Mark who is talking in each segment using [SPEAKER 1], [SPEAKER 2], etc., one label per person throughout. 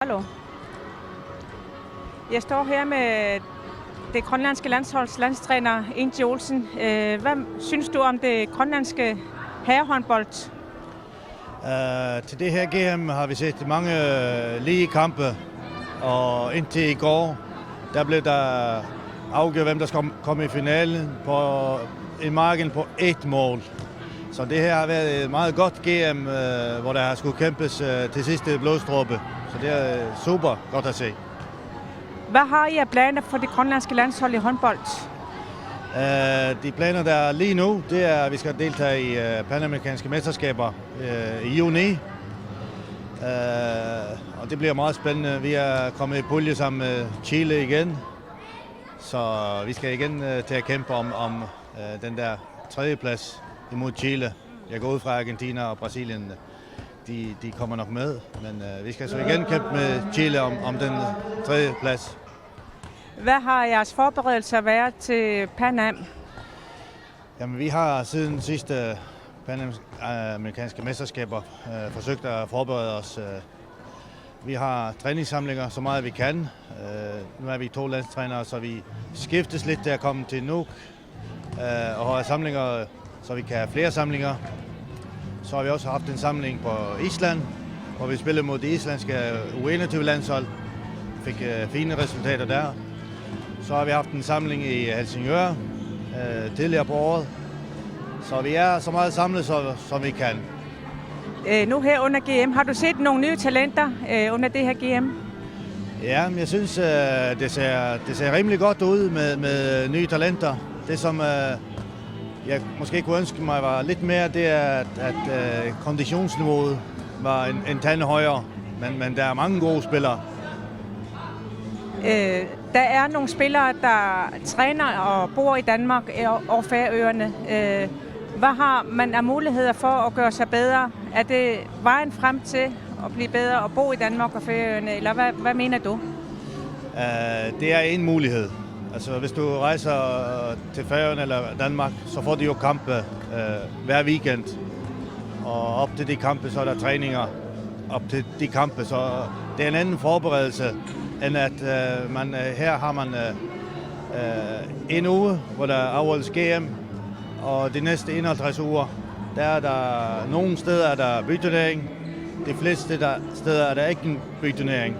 [SPEAKER 1] Hallo. Jeg står her med det grønlandske landsholds landstræner Inge Olsen. Hvad synes du om det grønlandske herrehåndbold?
[SPEAKER 2] Til det her GM har vi set mange lige kampe, og indtil i går, der blev der afgjort, hvem der skal komme i finalen på en margin på 1 mål. Så det her har været et meget godt GM, hvor der har skulle kæmpes til sidste blodstråbe. Så det er super godt at se.
[SPEAKER 1] Hvad har I af planer for det grønlandske landshold i håndbold?
[SPEAKER 2] De planer, der er lige nu, det er, at vi skal deltage i panamerikanske mesterskaber i juni. Og det bliver meget spændende. Vi er kommet i pulje sammen med Chile igen. Så vi skal igen til at kæmpe om den der tredjeplads imod Chile. Jeg går ud fra Argentina og Brasilien. De kommer nok med, men vi skal så igen kæmpe med Chile om den tredje plads.
[SPEAKER 1] Hvad har jeres forberedelser været til Panam?
[SPEAKER 2] Jamen, vi har siden sidste panamerikanske mesterskaber forsøgt at forberede os. Vi har træningssamlinger så meget vi kan. Nu er vi 2 landstrænere, så vi skiftes lidt til at komme til Nuuk og holde samlinger, så vi kan have flere samlinger. Så har vi også haft en samling på Island, hvor vi spillede mod det islandske U21-landshold. Fik fine resultater der. Så har vi haft en samling i Helsingør tidligere på året. Så vi er så meget samlet, som vi kan.
[SPEAKER 1] Nu her under GM, har du set nogle nye talenter under det her GM?
[SPEAKER 2] Ja, men jeg synes, det ser rimelig godt ud med nye talenter. Det som jeg måske kunne ønske mig var lidt mere, det er, at konditionsniveauet var en tand højere. Men der er mange gode spillere.
[SPEAKER 1] Der er nogle spillere, der træner og bor i Danmark og Færøerne. Hvad har man af muligheder for at gøre sig bedre? Er det vejen frem til at blive bedre og bo i Danmark og Færøerne, eller hvad mener du?
[SPEAKER 2] Det er en mulighed. Altså, hvis du rejser til Færøerne eller Danmark, så får du jo kampe hver weekend. Og op til de kampe, så er der træninger. Op til de kampe, så det er en anden forberedelse, end at her har man en uge, hvor der afholdes GM, og de næste 51 uger, der er der nogle steder er der byturnering, de fleste steder er der ikke en byturnering.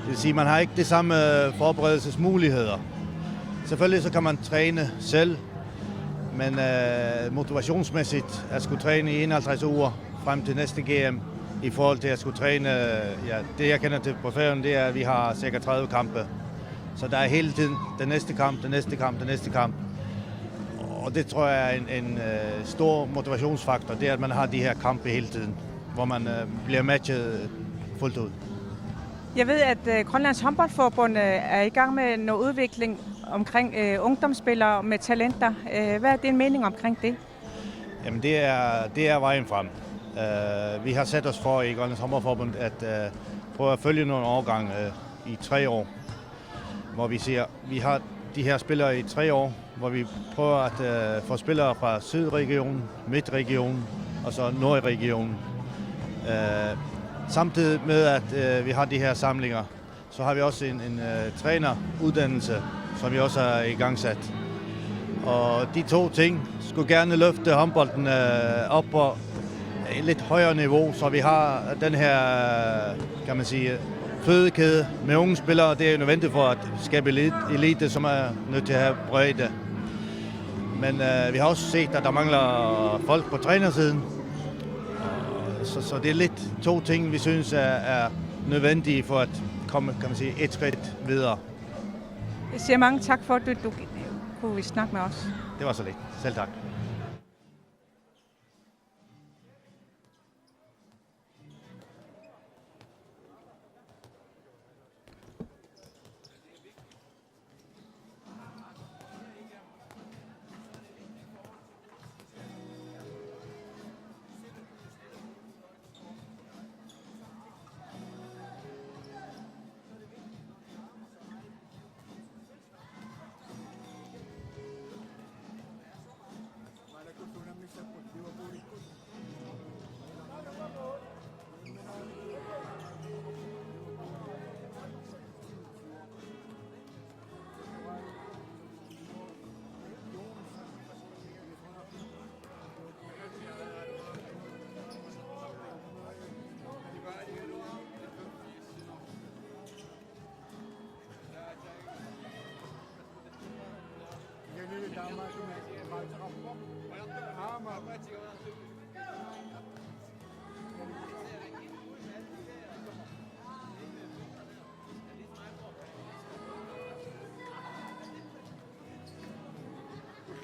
[SPEAKER 2] Det vil sige, man har ikke de samme forberedelsesmuligheder. Selvfølgelig så kan man træne selv, men motivationsmæssigt at skulle træne i 51 uger frem til næste GM, i forhold til at skulle træne, ja, det jeg kender til på Færøerne, det er, at vi har cirka 30 kampe. Så der er hele tiden den næste kamp, den næste kamp, den næste kamp. Og det tror jeg er en stor motivationsfaktor, det er, at man har de her kampe hele tiden, hvor man bliver matchet fuldt ud.
[SPEAKER 1] Jeg ved, at Grønlands Håndboldforbund er i gang med noget udvikling omkring ungdomsspillere med talenter. Hvad er din mening omkring det?
[SPEAKER 2] Jamen det er vejen frem. Vi har sat os for i Grønlands Håndboldforbund at prøve at følge nogle årgange i 3 år, hvor vi siger, vi har de her spillere i 3 år, hvor vi prøver at få spillere fra Sydregionen, Midtregionen og så Nordregionen. Samtidig med, at vi har de her samlinger, så har vi også en træneruddannelse, som vi også har igangsat. Og de 2 ting skulle gerne løfte håndbolden op på et lidt højere niveau, så vi har den her, kan man sige, fødekæde med unge spillere. Det er jo nødvendigt for at skabe elite, som er nødt til at have bredde. Men vi har også set, at der mangler folk på trænersiden. Så det er lidt 2 ting, vi synes er nødvendige for at komme, kan man sige, et skridt videre.
[SPEAKER 1] Jeg siger mange tak for, at du kunne snakke med os.
[SPEAKER 2] Det var så lidt. Selv tak.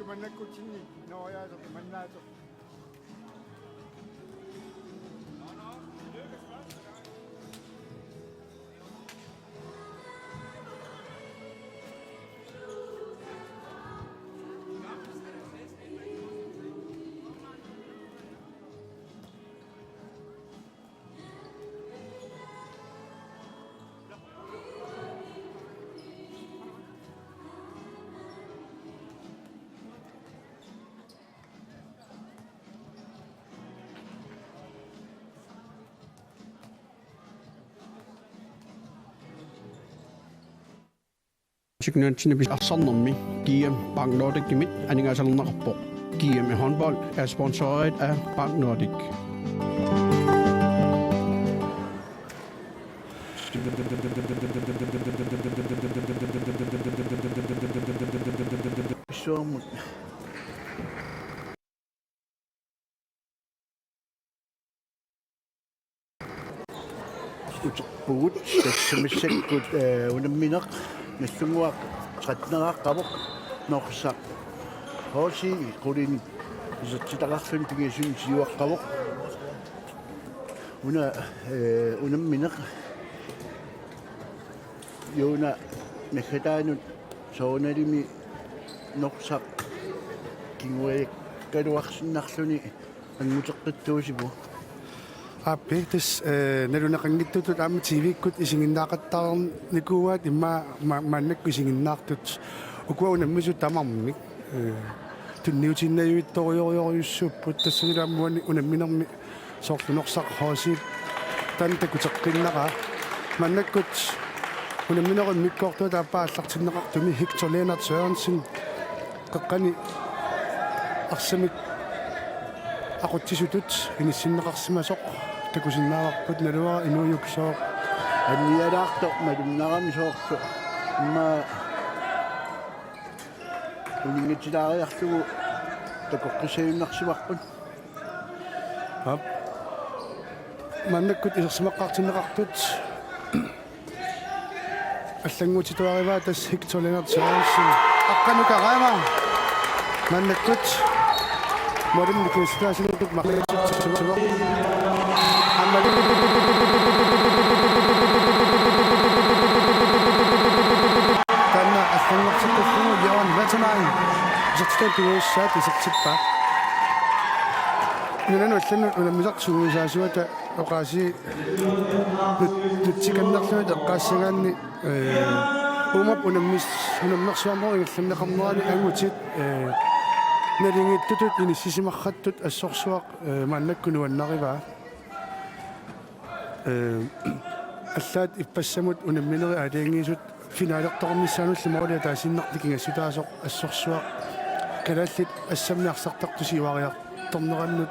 [SPEAKER 3] mannakkutsinni nooriaasaq mannaatoq
[SPEAKER 4] Signature bis Arsenalmi, GM Bank Nordic Gimit, Aningasalnarpo. GM håndbold er sponsoreret af Bank Nordic.
[SPEAKER 3] Utaqpugut tassamissakkut unamminaq нассугуақ тратнерааққавоқ норсақ хооси qulini исатситақарфин пигисун сиуаққавоқ унамминеқ юна нахатаанут сооналими норсақ кингуэ калуарсиннарлуни ангутеққиттуусипу
[SPEAKER 5] аппитис налунеқангиттутут аама тивиккут исигиннаақаттаарн никууаат имма маннакку исигиннаартут укуаунаммисут тамармик тунниутиннаюитториориориуссууппут тассагилааммуани унамминерми соорлунорсақ хоосиит тантакутеққиннаqa маннаккут унамминерун миккоортуа тааппааллартиннеқартуми Hector Lennart Sørensen қеққани арсамик aquttisutut inissinneqarsimasoq takusinnaavарпут налуара инуйуксоо
[SPEAKER 3] анниалаарто малуннарами соорсо имма унингитилаариарлугу такоққисаюннарсиварпут
[SPEAKER 5] ап маннаккут исерсимаққартиннеқартут аллангуутитуариваа тас Hector Lennart Sørensen аққанукараама маннаккут Modern Constitution untuk makhluk sebuah amal karena asal maksud itu jangan bersenang sesuatu itu satu sesuatu ini nuslen udah suruh sesuatu okasi nutsikan nak sesuatu okasingan ni umat udah nak semua yang sebenarnya kamu ni angucit нарингиттутут иниссисимарраттут ассорсуақ мааннаккунуаннариваа аллаат иппассамут унамминери алиангиисут финаалерторнissaanulli морулиа таасиннарти кингассутаасоқ ассорсуақ калааллит ассамниарсартартусивариарторнераннут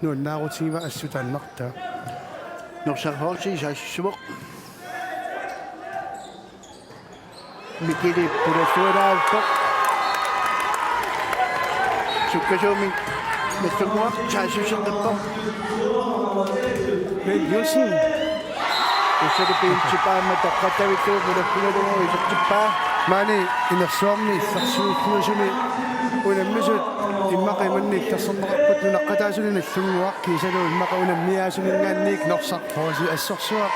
[SPEAKER 5] нуаннаарутигива ассутааннарта
[SPEAKER 3] норсархоорси саассувоқ микили пурасуараалпоқ Sukasumi nassumuaq taasusernerpo
[SPEAKER 5] Wilson
[SPEAKER 3] usalipiitsipaama taqqatavittuu mulakkunalugu isaqtippaa
[SPEAKER 5] maani inersuarni илларсуиккуусуни унаммисут иммақиманни тассернеқарпут нунаққатаасуни наллунгуақ кисалу иммақа унаммиаасунингаанниик норсарпооси ассорсуақ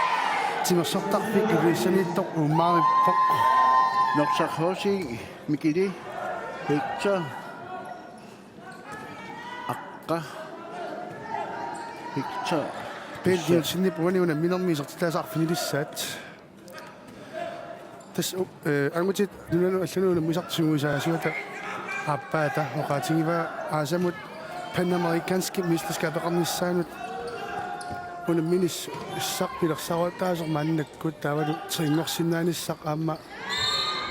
[SPEAKER 5] тимерсортарпик кивиссаниттоқ ууммаариппоқ
[SPEAKER 3] норсархооси микили Hector Hector
[SPEAKER 5] пелдиалсинни пуани унамминермисертитаасаарфинилиссаат тас ангутит нунану аллануна мисартсугусаасуата аппаата оқаатигива аасамут панамерикански мистискапеқарниссаанут унамминис иссарпилерсаруатаасер мааннаккут таавалу трингорсинааниссақ аама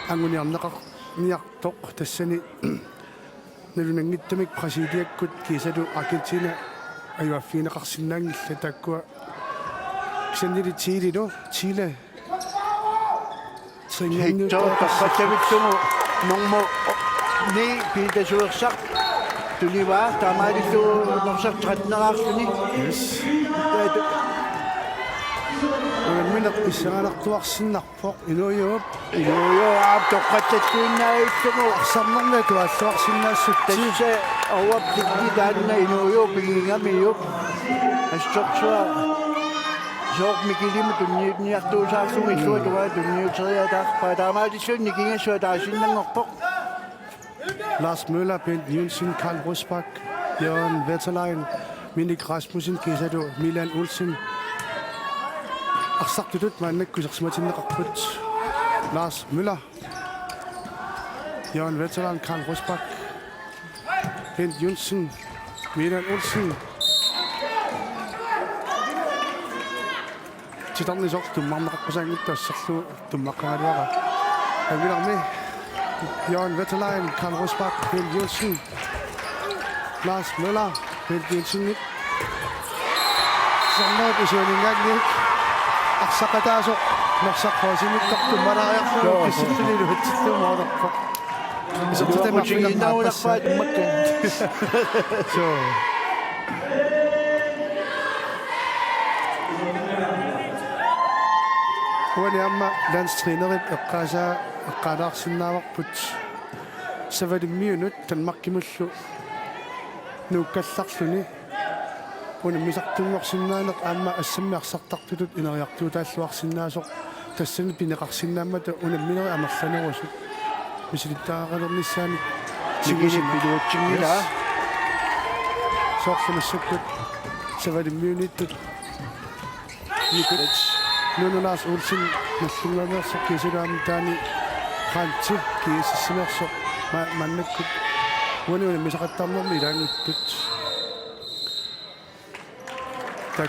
[SPEAKER 5] ангуниарнеқар ниартоқ тассани налунангиттамик пресидиаккут кисалу Аргентина аюаффинеқарсинаангилла таккуа кисаннили Чилино Чиле
[SPEAKER 3] Hector таqqatavittugu нормо ни питасуерсақ туниваа таамаалиллуу норсартратнераарлуни
[SPEAKER 5] yes Unammineq issaqanartuarsinnarpoq inuuyuup
[SPEAKER 3] Inuujuap toqqatattuinnaajuttugu
[SPEAKER 5] arsaarnerni tualluarsinnaassutsi
[SPEAKER 3] tassa awap tikkidaanna inuujuup igingamiup assorsuaq soq mikilimu tunniutniartuusaarlungi illuatuga tunniuteriataarpaa taamaatissuunni kingassua taasinnangorpoq
[SPEAKER 5] Lars Møller, Bent Jensen, Karl Rosbach, Jørgen Veterlein, Minik Rasmussen, Kesado, Milan Olsen. Arsartutut maannakkusarsimatinneqarput. Lars Møller, Jørgen Veterlein, Karl Rosbach, Bent Jensen, Milan Olsen. Titarnisoq tummarneqarpasaangittuassarlu tummaqqaaliaqa. Avilarmi Jørgen Veterlein, Karl Rosbach, Bent Jensen, Lars Møller, Bent Jensen. Samlet usuuningagnik arsaqataasoq narsaqquasimiktortummalariarlu kissittulilu hitsittumoornerpoq.
[SPEAKER 3] Isaqtatamaqinnaulaqpaat makkan
[SPEAKER 5] So. Uani amma landstrænerit eqqaalaarsinnaavarput 7 minut tanmaqqimullu nuukkallarluni unammisartunngorsinnaaneq aamma assammiarsartartutut ineriartuutaalluarsinnaasoq тассани пинеқарсиннааммата унамминери амерланерусут мисилиттаагалернissaani
[SPEAKER 3] Sigini piluutsinngila
[SPEAKER 5] соорлумассаккут 7 минуттут никут нунунаас улсин наллунгаамерсоқ кисугаам таани ханти кисиссимерсоқ маннаккут униуна мисақаттаарнерми илаангиттут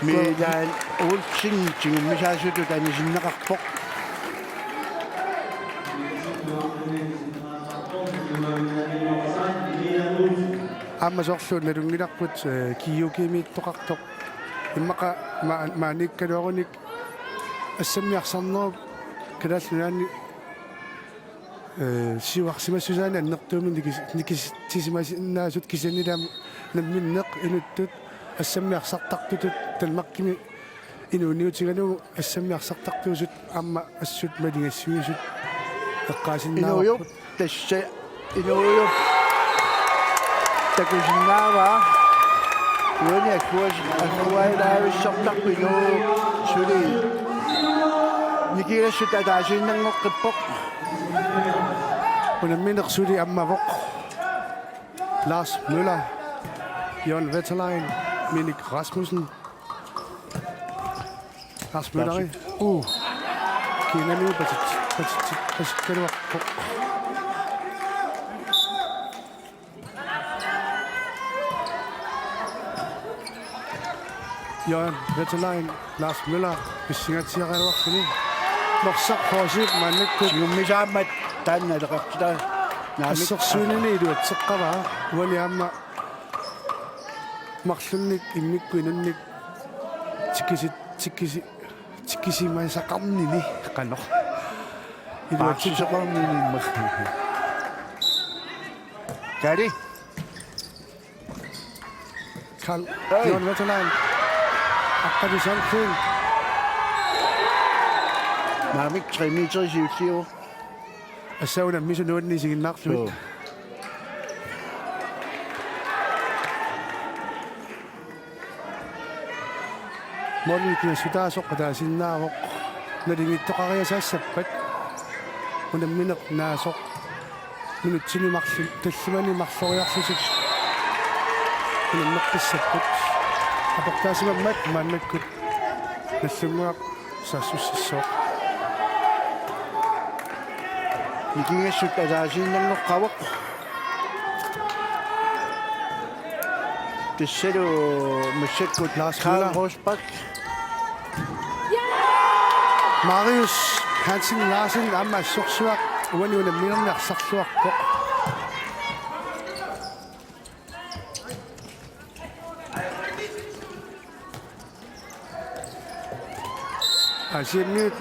[SPEAKER 3] Milan Olsen tingummisaasutut anisinnaqarpoq
[SPEAKER 5] Amma soorlu nalungilarput kiyukimiittoqartoq immaqa maanikkaluarunik ассаммиарсарнеруп калааллунаани сиуарсимассусаани аннертуumi никисисимасиннаасут кисанилаам намминнеқ инуттут ассаммиарсартартутут талмақкими инуунниутигалугу ассаммиарсартартуусут аама ассут малигассуисут эққаасиннааварпут
[SPEAKER 3] тасса иnuujup takusinnaava уани аккуайлаависсартарпу инуу сули никиассут атаасииннангоққиппоқ
[SPEAKER 5] унамминерсули аммавоқ Lars Møller, Jørgen Veterlein, Minik Rasmussen. Lars Møller, kinani pasikkaluarpoq Jørgen Veterlein, Lars Møller, pissingatiaqaluarfini norsaqquasip maannakkut
[SPEAKER 3] юммисааммат таанналеқартаа
[SPEAKER 5] ассерсуунини илуатсеққаваа уалиаама марлунник иммиккуинунник тиккисимаисақарнини қанор
[SPEAKER 3] илуатсеқарнини Gary
[SPEAKER 5] Karl Jørgen Veterlein аққалисанфин
[SPEAKER 3] Namik 3 meter i
[SPEAKER 5] ассауна мисунуунни сигиннаарлуит моликна сутаасоқ qataasinnaaroq налигиттоқариасаассаппат унамминеқ наасоқ минутсинумарлу таллумани марлориарлусут унаммеққиссаппут апортаасимаммат мааннаккут наллунгуақ саассуссассоқ
[SPEAKER 3] Nikiassut ataasiinnangoqqavoq tissalu massakkut
[SPEAKER 5] Lars
[SPEAKER 3] Karl
[SPEAKER 5] Møller.
[SPEAKER 3] Rosbach
[SPEAKER 5] Marius Hansen Larsen amma sorsuaq uani unamminerniarsarluarpoq асианниут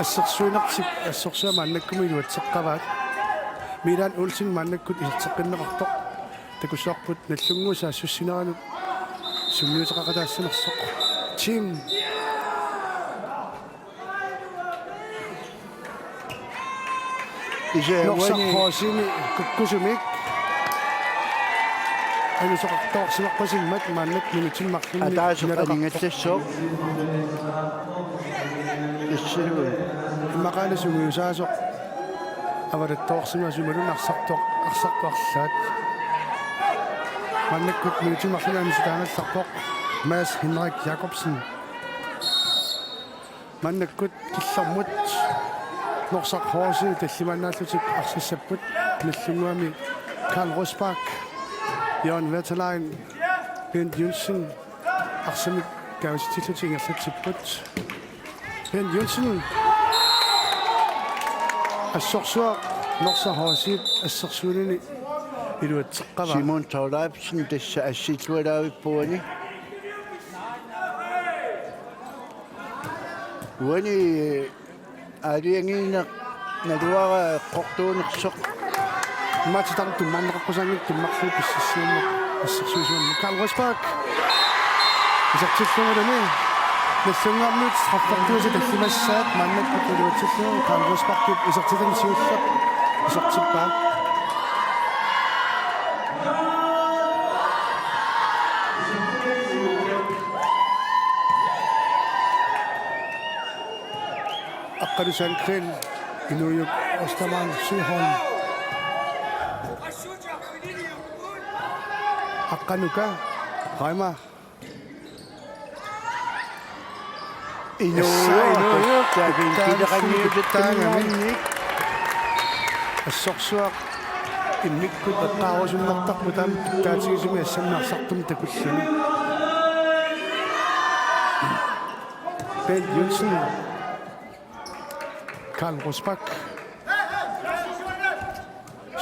[SPEAKER 5] ассерсуинартик ассорсуама аннаккуми илуатсеққаваат Milan Olsen маннаккут илтеққиннеқартоқ такуссаарпут наллунгуусаа суссинеранут суммиутеқақатаассанерсоқ тим
[SPEAKER 3] Ise
[SPEAKER 5] Norsak
[SPEAKER 3] wani
[SPEAKER 5] Hosimi kusumik. Ano sa kaktorsimak pa simmat manat minutin makin.
[SPEAKER 3] ataso kaningatso. Isiru.
[SPEAKER 5] Makana sumuyusasok. Avaret torsima sumaru naksaktok aksaktok. Manat kut minutin makin ang sitangat saktok. Mads Henrik Jacobsen. Manat kut kisamut. Norsak Hosi tällimannaallutик arsassaput nalluguami Karl Rosbach Jørgen Veterlein Bent Jensen arsamik kausitillutик ingerlatsipput Bent Jensen assorsuaq Norsak Hosi assersuunini iluatseqqava
[SPEAKER 3] Simon Taulapsen tassa assitlualaavippuani. Wani aliangina naluara qortuunersoq
[SPEAKER 5] матитарту маннеққусангит тиммарлу писсиссиумма ассерсуусуунни Karl Rosbach исартиллугулани наллунгаарнут страффартууса таллимассаат маннаккут илуатсиллугу Karl Rosbach кип исартилан сиуллақ исартиппаа аққалусан крил инуйук остаман сихон аққанука хайма
[SPEAKER 3] Inuuq taqinniuttaangamni
[SPEAKER 5] ассорсуақ иммиккут аттаарусуннартарпутаам таатигисуми ассамнаарсартум такуллуни Bent Jensen Karl Rosbach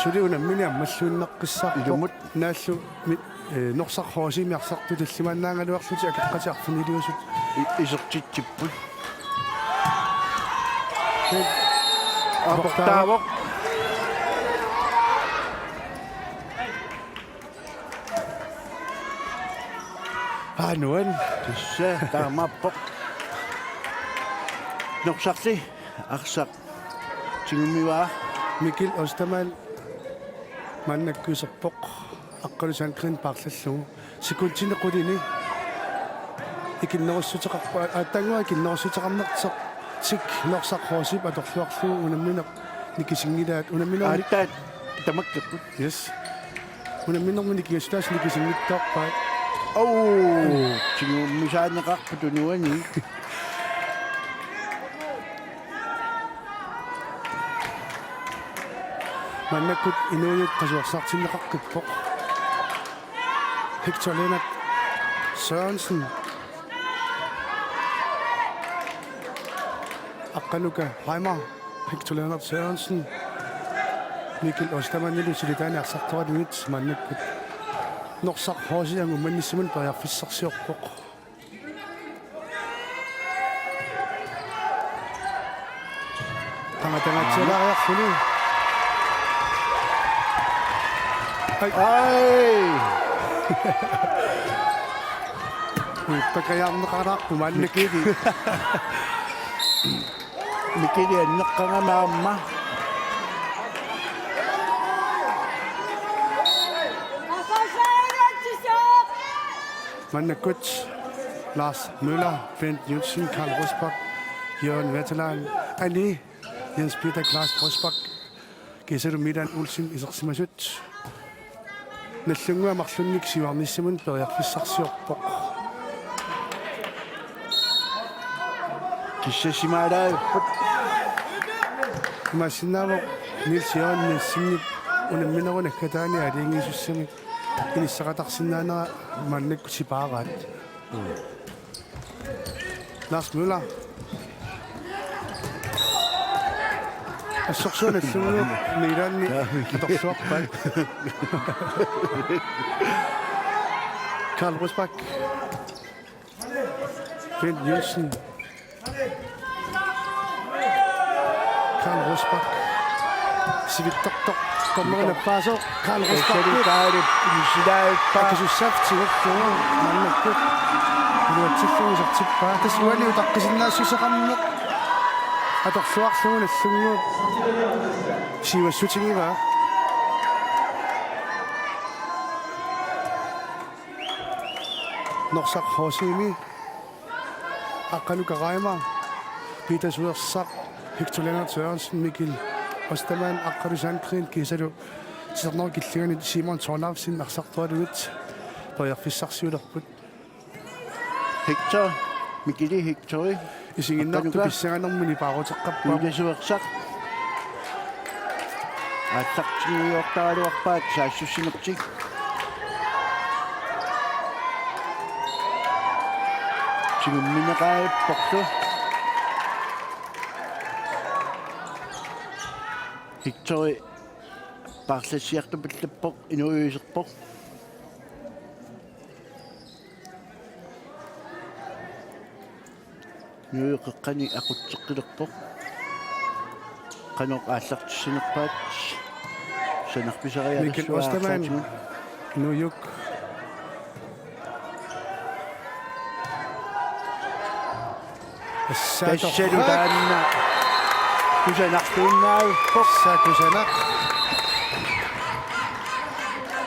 [SPEAKER 5] сулиуна мини аммаллуиннаққиссаа илумут нааллу Norsak Hosi miarsartu tallimannaangaluarluti akqqatiarfuniliusut
[SPEAKER 3] isertittipput aportaavoq
[SPEAKER 5] aanuan
[SPEAKER 3] tassa taamappoq norsarli arsaq tingumiwaa
[SPEAKER 5] Mikil Ostermal mannakkuuserpoq аққалусан крин парлаллугу секунтинеқулини икиннеруссутеқарпа ааттангуа икиннеруссутеқарнертеқ тик Norsak Hosi аторлуарлугу унамминеқ никисингилаат унамминерни
[SPEAKER 3] ааттаат тамаккерпут
[SPEAKER 5] yes унамминерни киастаас никисингиттоорпаа
[SPEAKER 3] оу тигуммисаанеқарпут унуани
[SPEAKER 5] маннаккут инуйут қасуарсаартиннеқарқиппоқ Hector Lennart Sørensen аққанука Reimer Hector Lennart Sørensen Mikkel Ostermannilu silitaani арсартуалугит маннаккут Norsak Hosi ангумманниссимун периарфиссарсиорпоқ таматангатсилаариарфуни
[SPEAKER 3] ай
[SPEAKER 5] Pakayarneqaraarpu maannakili
[SPEAKER 3] mikili anneqqangamaamma
[SPEAKER 5] Mannakkut Lars Møller Bent Jensen Karl Rosbach Jørgen Veterlein Ali Jens Peter Klaas Rosbach Geseru Midan Olsen isersimasut наллунгуа марлунник сиварниссимун периарфиссарсиорпоқ
[SPEAKER 3] киссасимаалааппут
[SPEAKER 5] масиннаво нилсиаанни синник унамминеруна катаани алингисуссами иниссақатарсинаанера маннакку сипаараат Lars Møller ассорсуналлугу милаанни аторсуарпаа Karl Rosbach Bent Jensen Karl Rosbach сивиттартоқ коммерна паасо Karl Rosbach
[SPEAKER 3] каликаари мисилааппаа
[SPEAKER 5] акисуссафтигуттуа маннакку илуатсиллугусартиппаа тасуалиу таққисиннаассусеқарнеқ аторсуарлугун аллугуут сивассутигива норсақ хосими аққанукарайма питасуерсақ Hector Sørensen, Mikkel Ostermann, Akkadu Sandgren, Kisadu, Tisarnor Gilligan, Simon Tornavsin, Narsartor ut, på jeg fissarsjøder på.
[SPEAKER 3] Hector, Mikkel Hector.
[SPEAKER 5] I sin nok, du pisser nogle mini bare til kap.
[SPEAKER 3] Du er så sagt. At sagt til New York, der er det også bare, så jeg synes nok til. Til mine ræde bokser. Hector Barslasjert og Billebok i Nordøserbok. Nu kan jeg ikke på. Kan jeg altså sige noget? Så nok hvis jeg
[SPEAKER 5] Mikkel Ostermann, New York.
[SPEAKER 3] Det ser du der. Du ser nok spændende.
[SPEAKER 5] Du ser nok.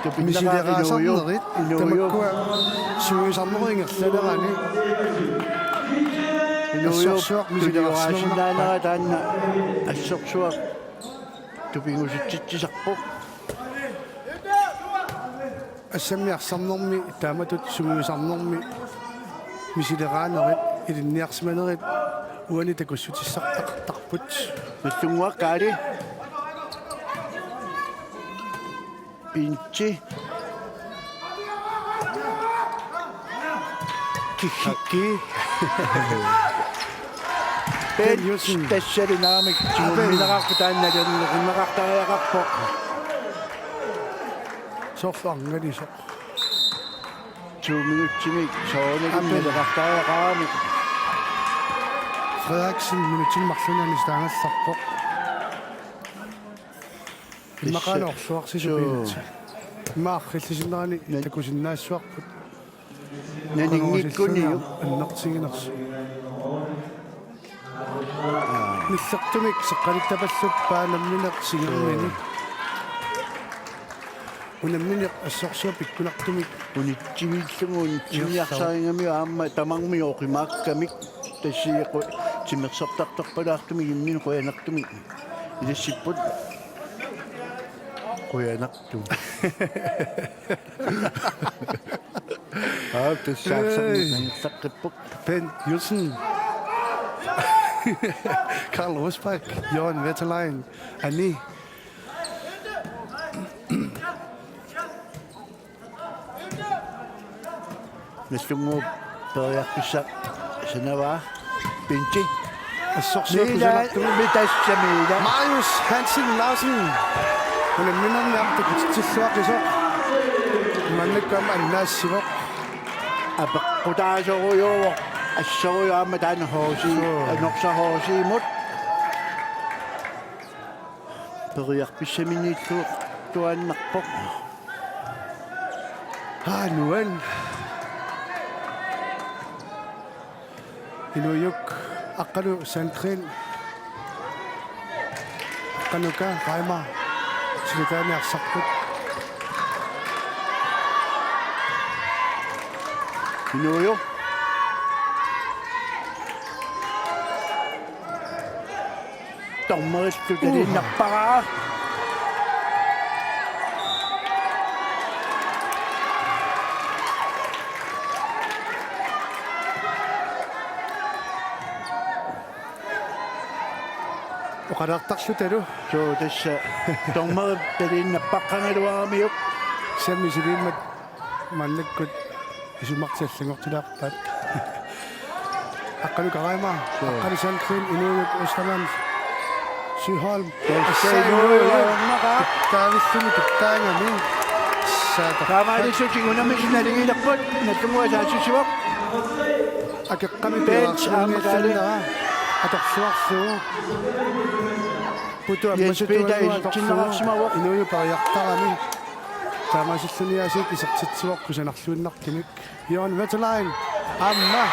[SPEAKER 3] Det bliver sådan noget.
[SPEAKER 5] Det må gå. Søge sammenhænger slet ikke.
[SPEAKER 3] Nu så det er også sådan der så du bliver så tit sagt på.
[SPEAKER 5] Som jeg sammenhænger med, der må du søge sammenhænger med. Hvis det er noget i det nærmere uanset det går så til sagt tak på.
[SPEAKER 3] Hvis du må gøre det. Pinche.
[SPEAKER 5] Kiki.
[SPEAKER 3] Ben Yusin. Det ser du nærmest. Du må mindre på den, når du må række dig på.
[SPEAKER 5] Så fanger de så.
[SPEAKER 3] 2 minutter til mig. Så er det ikke med at række dig ramme.
[SPEAKER 5] Frederiksen, minutter Marcelin i stangen sagt på. Man kan også svare sig så billigt. Man kan ikke sige noget, det kunne sige noget svare på.
[SPEAKER 3] Men det er ikke kun jo.
[SPEAKER 5] Nok ting også. Men så du ikke så kan det bare så bare når man nok siger men. Og når man så begynder du ikke.
[SPEAKER 3] Hun er timid, jeg sagde mig om der mange mig og mig kan ikke det siger til mig så der på der til min høje nok til mig. Det siger på høje nok til. Ah, det sagde sådan sagt på
[SPEAKER 5] Ben Jussen. Karl Rosbach, Jørgen Wetterlein, Annie.
[SPEAKER 3] Hvis du må börja kissa sen var Benji.
[SPEAKER 5] Og så
[SPEAKER 3] Det er med das Jamila.
[SPEAKER 5] Marius Hansen Larsen. Hun er minder om det kunne til svagt så. Man ikke gør en nas i hvor.
[SPEAKER 3] Aber koda så jo. Så jo med den hosi. Nok så hosi mod. Börja kissa min du er nok på.
[SPEAKER 5] Nu en. I New York, Akkadu Sandgren. Akkanuka, Raima. Silitan er sagt på.
[SPEAKER 3] I New York. Dommer du det nok bare.
[SPEAKER 5] Og kan der slutte du?
[SPEAKER 3] Så det dommer det er bakkerne du har med.
[SPEAKER 5] Selv hvis det med man ikke godt. Hvis du magter at længere til der. Akkanuka Raima. Akkadu Sandgren. I New York, Osterland. Syholm.
[SPEAKER 3] Det er jo
[SPEAKER 5] Der er vist sådan et der er med.
[SPEAKER 3] Kama det så ting under mig sådan det der på. Når du må jeg så svagt.
[SPEAKER 5] Jeg kan komme i bench med sådan der. At der svagt så. Puto
[SPEAKER 3] Jens Peter i Kindersmau.
[SPEAKER 5] I nu bare jeg tager med. Der må sådan jeg sige så til svagt kunne jeg nok slutte nok til mig. Jørgen Wetterlein. Amma.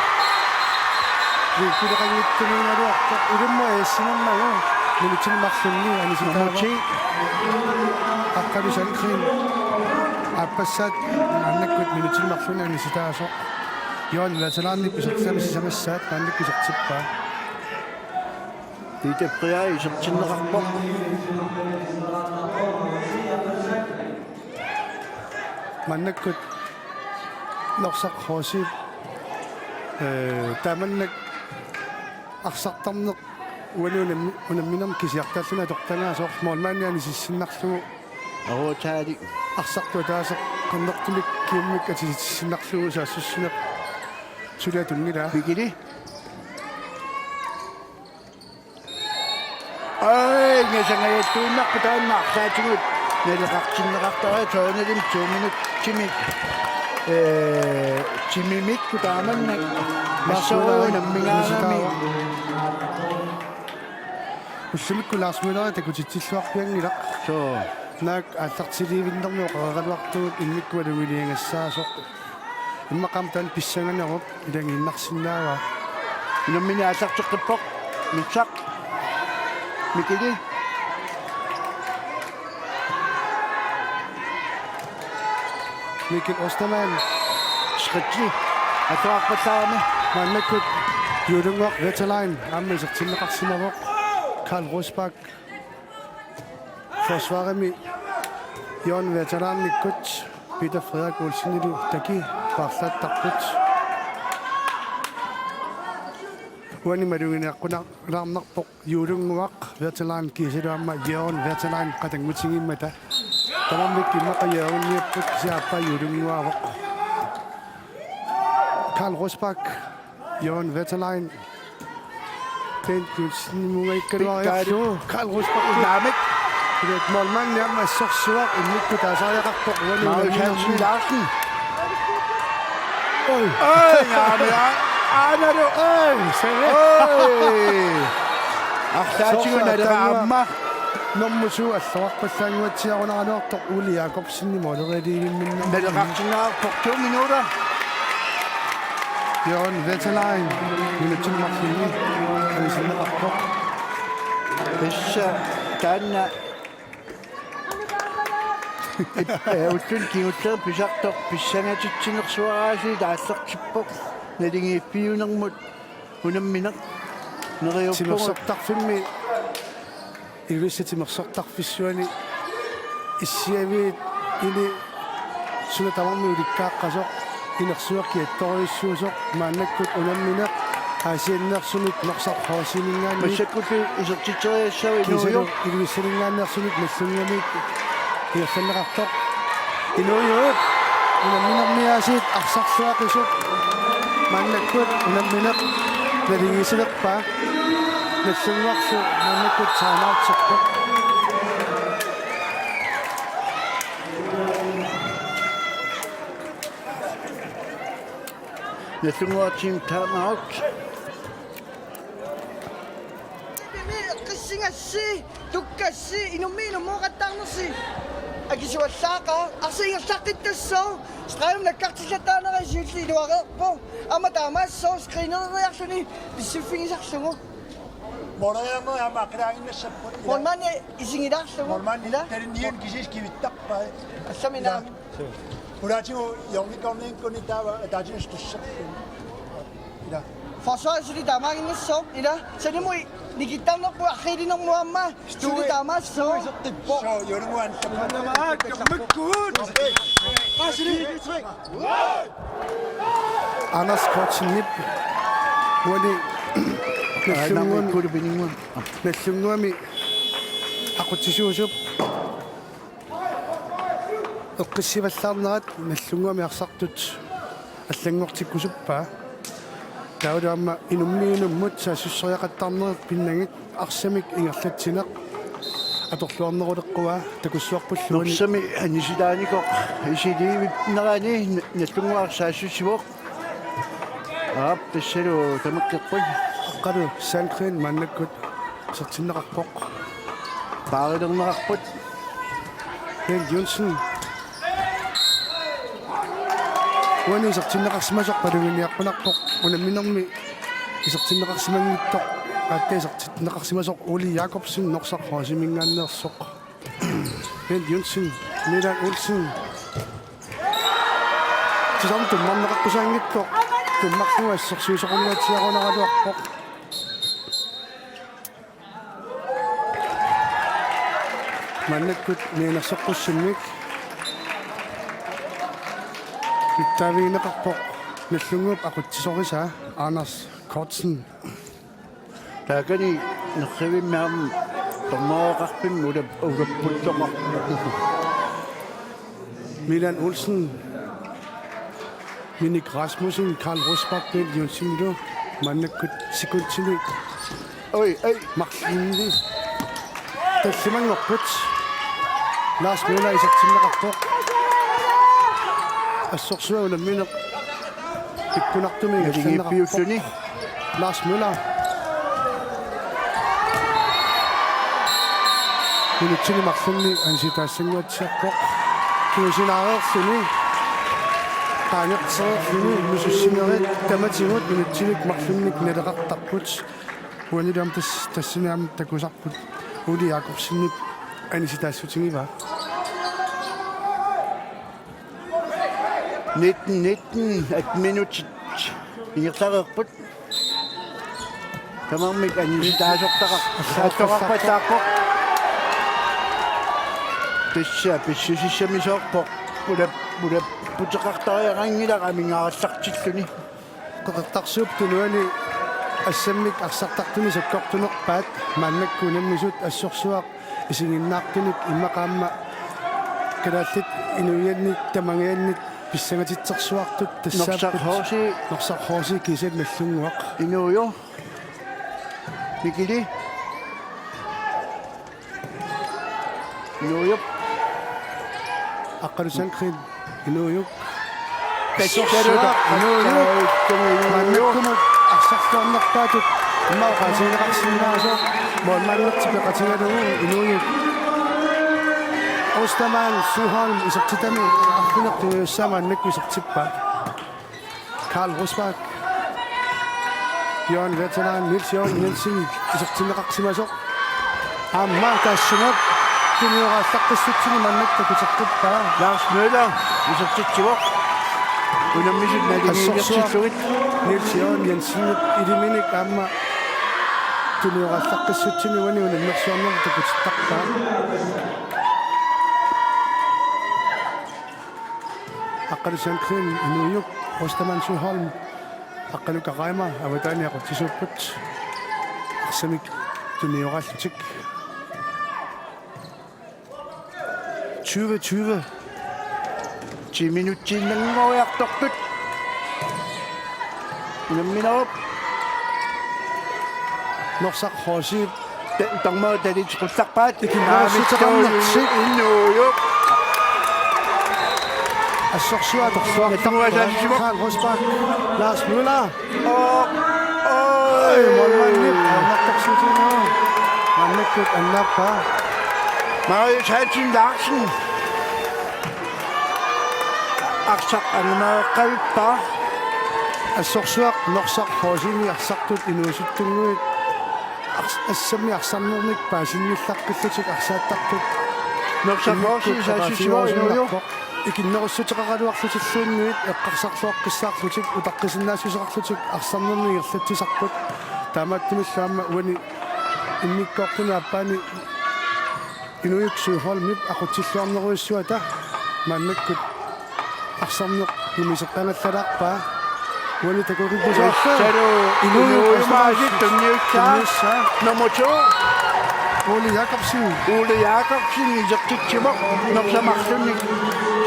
[SPEAKER 5] Kiliqangittumiinaruartoq ilumma eessinammagu nilitsilmaqlunni anisitaava
[SPEAKER 3] Namuchi.
[SPEAKER 5] aqqalusankrin appassaat annakkut nilitsilmaqlunni anisitaasoq yoon latalaannik isortami sisamassaat naannik isortippaa
[SPEAKER 3] Peter Priya isertinneqarpoq.
[SPEAKER 5] mannakkut norsaqquusiip tamannak arsartarneq unamminam kisiartalluna tortangaasooq moolmaanniani sissinarlugu
[SPEAKER 3] Aruutaali.
[SPEAKER 5] arsartua taasaq qannertumik kiummik atisissinarlugu saassussuneq sulaatunnilaa
[SPEAKER 3] Bigili. Ai, ngasangayattuunnarpu taannaarsaatigut nalaqartinneqartara toonalim 2 minut timik. Timimikku taamannak massoruunammingaanami.
[SPEAKER 5] ussumikku laasmuilera takutitsilluarpiangilaq
[SPEAKER 3] So,
[SPEAKER 5] naak аллартилиивиннэрму qaqaluartugut иммикку алуилиангаассаасоq иммақамтан писсаганеруп илангииннарсинаава
[SPEAKER 3] inammini allarteqqippoq nutsaq. Mikili.
[SPEAKER 5] Mikkel Ostermann
[SPEAKER 3] Skritli. Atuarpallaarmi.
[SPEAKER 5] mannakkut юлунгоқ ветеран аммисертиннеқарсимавоқ Karl Rosbach forsvarami Jon veterannikkut Peter Frederik Olsenili taki parlattarput Wani madugineqqunarlarnerpoq юлунгуақ ветеран кисилуамма Jon veteran qatangutigimmata тамаммик иммақаяунниаппут сиаппа юлунгуавоқ Karl Rosbach Jon veteran den kunstnimungaikkaliariarlu Karl Rosbach
[SPEAKER 3] Namik.
[SPEAKER 5] det målmand nærmere sorsuar imikku taasariaqarpoq
[SPEAKER 3] Marius Hansen Larsen.
[SPEAKER 5] Oi
[SPEAKER 3] Anaru.
[SPEAKER 5] sere
[SPEAKER 3] Artaatigun aleraamma.
[SPEAKER 5] nommusu allorparsaanguatsiarunaruartoq Uli Jacobsen moderediilimminna
[SPEAKER 3] Nalaqartinneqarpoq 2 minutter.
[SPEAKER 5] Jon veteran minutsinmarluni anisinneqarpoq
[SPEAKER 3] Pissa taanna. Uttun kiutser pisartoq pissangatitsinnersuaraasi taallertippoq nalingiippiunermut unammineq neriuppungut
[SPEAKER 5] timersortarfimmi ilvissatimersortarfissuani issiaviit ili suna tamarmi ulikkaaqqasoq inersuarki attoriussuusoq maannakkut unammineq aasiannersumik norsarhoosimingaanni
[SPEAKER 3] массаккупи исертитериассави
[SPEAKER 5] kisalu
[SPEAKER 3] нуйо
[SPEAKER 5] ilvissalingaannersumik malsungamik iерсаллеқартоq inuuyuut unamminermiaasiit arsarluaqisuk maannakkut unammineq nalingiisileqpaa nalsunguarsu maannakkut saanaarterpoq
[SPEAKER 3] наллунгуатсим таамаут
[SPEAKER 6] qissingassi tukkassi inummiinu muuqattaarnersi akisuallaaqa arsiingersaqqittasso straalum nakkartillataaneraisiulli iluareerpo ama taamaassoo skriinereriarluni pissuffigisarlugu
[SPEAKER 7] Moramo ja makraanginnassaput.
[SPEAKER 6] molmani isingilaarlugu
[SPEAKER 7] Morman terinian kisiskivittarpa.
[SPEAKER 6] assamina
[SPEAKER 7] Uratingo jongikorninkuni tava tajinustussappu. Ila.
[SPEAKER 6] forsvarsuli taamaaginnasso ila sanimui nikittarnerpu arriilinermuamma suli taamaasso
[SPEAKER 7] So yorunguan tapannamaakkammakkuut.
[SPEAKER 5] Anders Kortsen-Nip Wani
[SPEAKER 3] аанамик кулупинингуа
[SPEAKER 5] nallunguami aqutsisuusup eqqissivallаарnerat nallunguami arsartut аллангортиккусуппаа таулаама инуммиинуммут саассуссериақаттарнерит пиннагит арсамик ингерлатсинеқ аторлуарнерулеққуа такуссуарпуллуани
[SPEAKER 3] норсами анисилааникоқ исиливитнерани наллунгуарсаассусивоқ тассалу тамаккеққуй
[SPEAKER 5] аққалу саанкрин мааннаккут сертиннеқарпоқ
[SPEAKER 3] паарилернеқарпут
[SPEAKER 5] Ken Johnson Wani sертиннеқарсимасоқ палугиниаққунарпоқ унамминерми Isartinneqarsimangittoq aattaisartitneqarsimasoq Uli Jacobsen norsarhoosimingaanneersoq Bent Jønsson Milan Olsen Tisam tummarneqaqqusaangittoq tummarluga assorsuusoqunnaatiarunaruarpoq Mannakkut niinersoqqussimik Ittaviineqarpoq nallunguup aqutsisorisa Anders Kortsen
[SPEAKER 3] Taakani nerrivimmaam tormooqarpim ulappulloqar
[SPEAKER 5] Milan Olsen Minik Rasmussen Karl Rosbach Bent Jønsson lu mannakkut sikuntini
[SPEAKER 3] oi
[SPEAKER 5] Marlindi tallimangorput Lars Møller isartinneqarpoq assorsuа ulammineq ikkunartumi
[SPEAKER 3] Piussuni
[SPEAKER 5] Lars Møller Minutini Marlindi ansitaassangуатсиарpoq kiusinaareerluni qaaniqseerluni musussimerit tamatigut minutinik Marlinnik naleqartarput uanilam tassinaam takusarput Uli Jacobsennik anisitaassutigiva
[SPEAKER 3] 19 et minut iirtareerput tamarmik anisitaasortaqar saattoqarpataaqpoq pissusissamisoorpoq puteqartariaqangilaq amingaarallartilluni
[SPEAKER 5] qoqartarsuup tunuani assammik arsartartuni sakkortunerpaat maannakkunammisut assorsuaq isinginnaartunik immaqaamma kalaallit inuiannik tamangiannit pissangatitsersuartut norsarhoosi kisat nallunguaq
[SPEAKER 3] inuuyo mikili inuuyup
[SPEAKER 5] aqqalusankrin inuuyuk mannakkunu arsarluarnerpaatut immaaqaasineqarsinnaaso moonmaannertipeqatigalugu inuuyuk Ostermann Suholm isartitami arfinertuussamaannakku isartippa Karl Rosbach Bjørn Veteran Niels Jørgen Jensen isartinneqarsimasoq aamma taassumat kunioraallaqqissutsini mannaktakusertippa
[SPEAKER 3] Lars Møller isartitsivoq unammisut nalimiilertillugit
[SPEAKER 5] Niels Jørgen Jensen iliminik aamma kunioraallaqqissutsini wani unammersuarnertakutarpa Aqqalusankrin inuuyuk Ostermann Suholm aqqalukaqaima avataaniaqutisuupput arsamik tunioraallutik 2020
[SPEAKER 3] 10 minuttiinnanngoriartorput unamminerup
[SPEAKER 5] norsarhoosi
[SPEAKER 3] tarmaa talitqussarpaat
[SPEAKER 5] ikinnaamitsaqarnertik
[SPEAKER 3] inuuyup
[SPEAKER 5] assorsuatorsuar Karl Rosbach Lars Møller mannakkut annappa
[SPEAKER 3] Marius Hansen Larsen arsaq anumaaqqalpa
[SPEAKER 5] assorsuaq norsarhoosini arsartut inuusuttunguit assami arsarnernik paasinnillaqqillutik arsaattartut
[SPEAKER 3] norsarhoosi saassusiva inuuyu
[SPEAKER 5] ikинnerussutiqaqaluarlutilluunnuit eqqarsarluoqqissaarlutik utaqqisinnaasusaqarlutik arsarnernigerlutisarput taamaattumilluamma uani innikkoortuna appaani inuiuksuuholmip aqutsilluarneruissuata maannakkut arsarneq nimiseqqangallalаарpaa uani takurippusaarpa
[SPEAKER 3] inuuyumaasik tunniutsaa nummer 2
[SPEAKER 5] Uli Jacobsen
[SPEAKER 3] isertitsivoq norsamarlunnik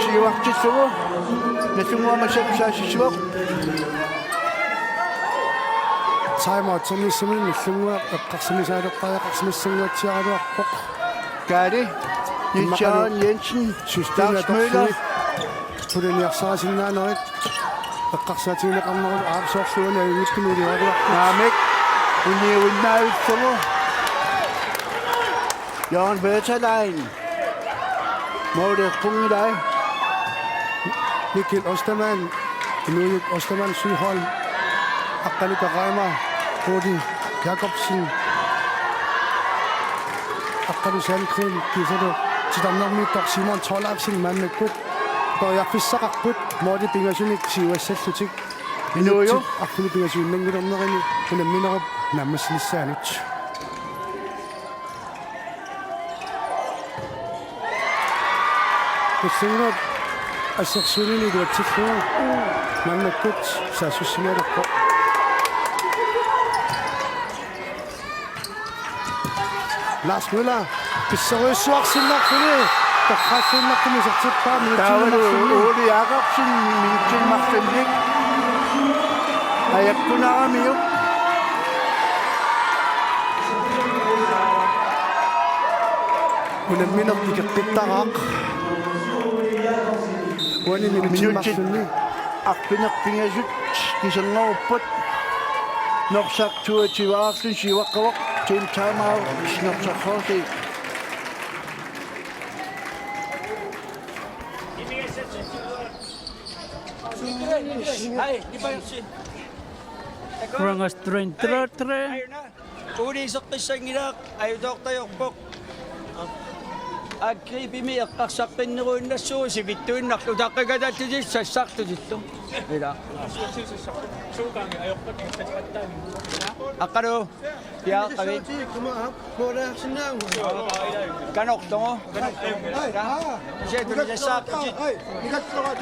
[SPEAKER 3] siuartillugu nallunguamassapsaasisivoq
[SPEAKER 5] Timeout-ternissamin nallungua eqqarsimisaaluqqaaqarsimassanguatsiaraluarpoq
[SPEAKER 3] Kaali Niels Jørgen Jensen Lars Møller
[SPEAKER 5] pulaniarsaasinnaanerit eqqarsaatigineqarneru aarsoorluuna ayumikkumuliuaruarpu
[SPEAKER 3] Naamik uniuinnaavitsugu Jørgen Veterlein Målequngilai
[SPEAKER 5] Mikkel Ostermann inuuyuk Ostermann Suholm aqqalukaqaima Rudi Jacobsen Akkadu Sandgren kisadu Tidamnormittor Simon Tollefsen Mannekkut Toriarfissaqarput Moodi Pingasunik siuassalllutik
[SPEAKER 3] Inuuju
[SPEAKER 5] Arfini Pingasuinnangilernerini unamminerup nammaslissaanut Kussingut Assersunini duatsillugu Mannekkut saassussimalerpo Lars Møller pisserøssuarsinnarfuni taqqaassunnartumi sertippaa
[SPEAKER 3] Taawalu Uli Jacobsen minutsilmartallik ajakkunaramiuk
[SPEAKER 5] unammineq ikeqqittaraaq wani minutsilmarsunni
[SPEAKER 3] arpinerpingasut kisanngoruppat norsartuativaarlun sivaqqavoq tim taamaav snortarxorsi
[SPEAKER 8] Kurangas train tre.
[SPEAKER 9] Uli soqqissangilaaq ajutooqtajorpoq аккрипими эққарсаққиннеруиннассуу сивиттуиннарлу таққикататсис сассартутитто ила суугаанги аёққатик тататтаами аққалу пиааққави канортоо сетулисааққи имматтугаа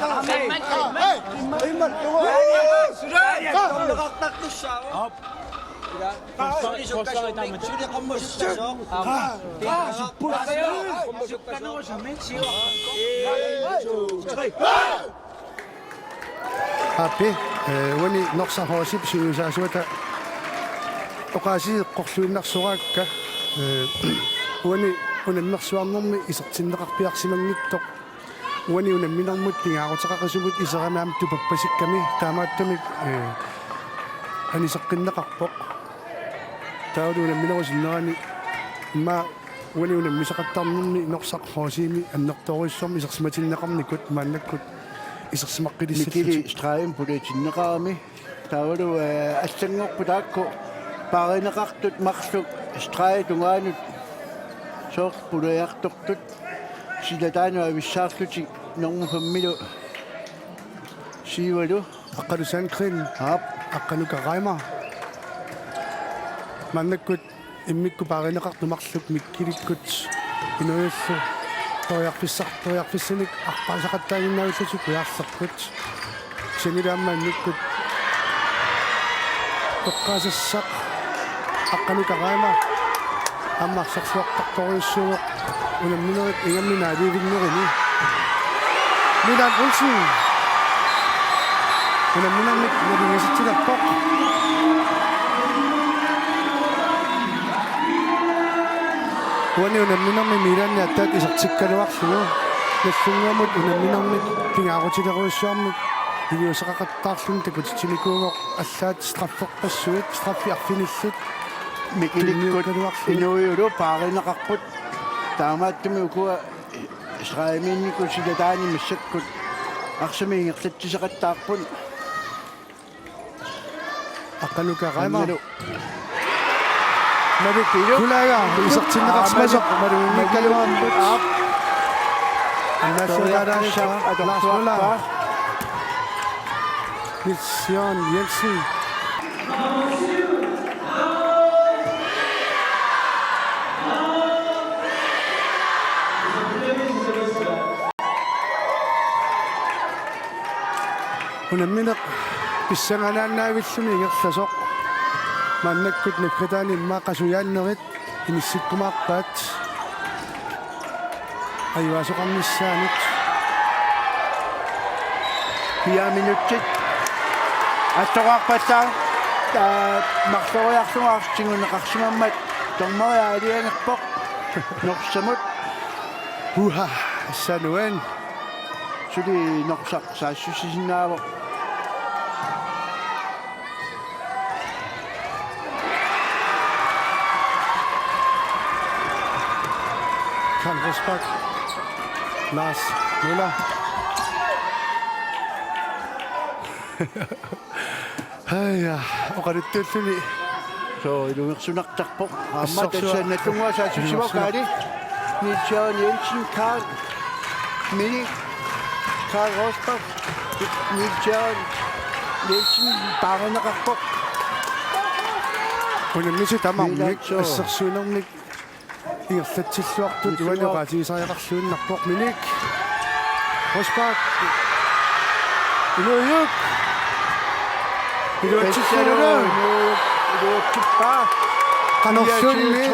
[SPEAKER 5] Апи вани норсархоосип сиусаасуата оқааси қорлуиннарсораакка вани унаммерсуарнэрми исертиннеқарпиарсимангиттоқ вани унамминэрмут пингаарутеқақасумут исерамаам тупаппасикками таамааттамик анисеққиннеқарпоқ таудуна минерусиннерани ма вани унаммисеқаттарнэрми норсархоосими аннерторуиссорми исерсиматиннеқарникут мааннаккут исерсимаққилиссатсут
[SPEAKER 3] Mikili Straim pulitinneqarami taavalu аллангорпутаакку пааринеқартут марлук Strai tungaanut soq pulajartortut silataanu avissаарluti normufammilu siivalu
[SPEAKER 5] Akkadu Sandgren
[SPEAKER 3] haap
[SPEAKER 5] аққанука райма маннаккут иммикку пааринеқартумарлук миккиликкут инуйаллу тоярфиссаник арпаасақаттаагиннавиллутик уяарлерпут синилааммаанниккут тоққаасассақ аққанука райма аммарсарсуартарторуйуссууа унамминерит ингамминаалиивиннерини Milan Olsen унамминермик набингаситсилаппоқ Wani unamminarmi Milan yattaat isartikkaluarlugu наллунгамут унамминармик пингаарутилеруиссуармик илиусеқақаттаарлун такутитимикуугоқ аллаат страфферпассуит страффи арфиниллут
[SPEAKER 3] mikilikkut inuiulu paarinеқарпут таамааттами укуа Israelminniku silataani missakkut арсамиингерлатсисеқаттаарпун
[SPEAKER 5] аққанука райма Kulaaga isaqtinneqarsmasaq maluunnikkaluarput Annaasuulaaraanissa Lars Møller Niels Jørgen Jensen unammineq pissanganaannaavillumi ingerlasoq маннаккут наккатаани иммаақасуяаннерит инissиккумаақпаат аюасоқарниссаанут
[SPEAKER 3] 4 минуттик аттоқарпассаа марлориарсуаарсигунеқарсимаммат тормориаалиангерпоқ норсамут
[SPEAKER 5] уха сануэн
[SPEAKER 3] сули норсақ саассусисинаава
[SPEAKER 5] Karl Rosbach, Lars Møller. Ja, og det er
[SPEAKER 3] So ilungersunartarpoq aamma tassan natungua saasusiwakaali Nichion Jensen Karl Mini Karl Rosberg Nichion Jensen paranaqarpoq
[SPEAKER 5] Unamisi tamarmik assarsuunermik иерлатсиллуартут уанеқатигисариақарлуиннарпоқ миник Росбак илуйук
[SPEAKER 3] Ilutippa
[SPEAKER 5] канорсунни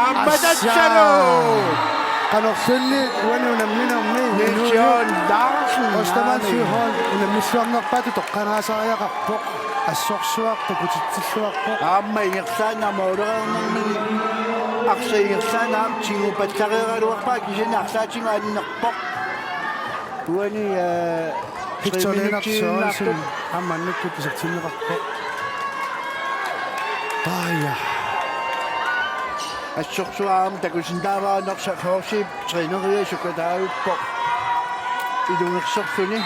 [SPEAKER 3] Аммататсану
[SPEAKER 5] канорсунни уанунамминерми
[SPEAKER 3] Nichion Larsen
[SPEAKER 5] остамансуихол унаммиссуарнерпаату тоққанаасариақарпоқ ассорсуарту путитсиллуарпоқ
[SPEAKER 3] Аама ингерсаанарма улерернэрмини арсаингерсаанаам тигупаттареералуарпаа кисина арсаатингу аннерпоқ уани
[SPEAKER 5] хитсоненарсуарсин амманнакку писартиннеқарпоқ тая
[SPEAKER 3] ассорсуаам такусиндааваанерса форсип тренериасукатаавиппоқ илунгерсэрсуни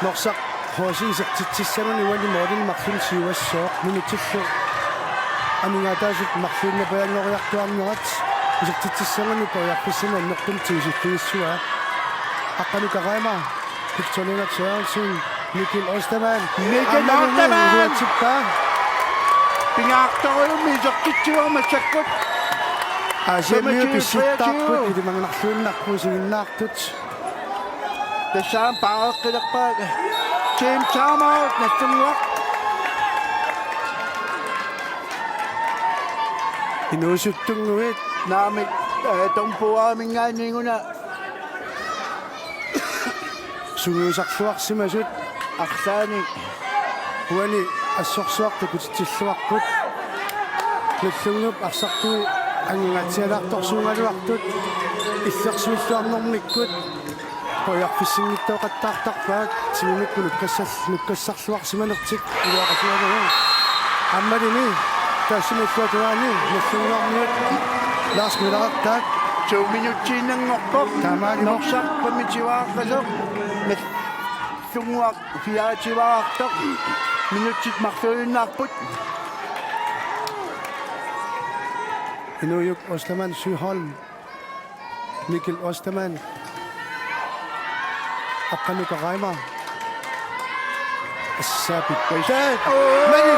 [SPEAKER 5] норсақ хоосиисертитсиссамани уани морин марлун сиуассооқ минутиллу амингаатаасут марлуиннапаангориартуарнерат исертитсиссамани пояққиссана аннерпун тиисиллуиссуа аққану караама пикчоненат сеансин Mikkel Ostermann
[SPEAKER 3] типпа пингаартарулми исертитсуармассаккут
[SPEAKER 5] асиамиу писситтаарпут илимагнарлуиннарпу сигиннаартут
[SPEAKER 3] тассаам пааэққилерпаага Team timeout наттунгуақ
[SPEAKER 5] инуусуттунгуит
[SPEAKER 3] наамик томпуаамингааннингуна
[SPEAKER 5] сугуусарлуарсимасут
[SPEAKER 3] арлаани
[SPEAKER 5] уани ассорсуарту кутитсиллуарпут нуллунгуп арсартуи ангингатсиалаарторсуунгалуартут иллерсуиллуарнэрмиккут поярфиссингиттоқаттаартарпаат симимикку нуккассарлуарсиманертик илуақасуанагу аммалини тассимиллуатуаани нуллунгуарниут лаас милараттаат
[SPEAKER 3] 2 минутtiinnanngorpoq norsarpamitivaarqaso наллунгуақ фиаативаарtoq минутсит марлуиннаарпут
[SPEAKER 5] инуйук Ostermann Syholm Mikkel Ostermann аққанукарайма ассаапит пайсаа мани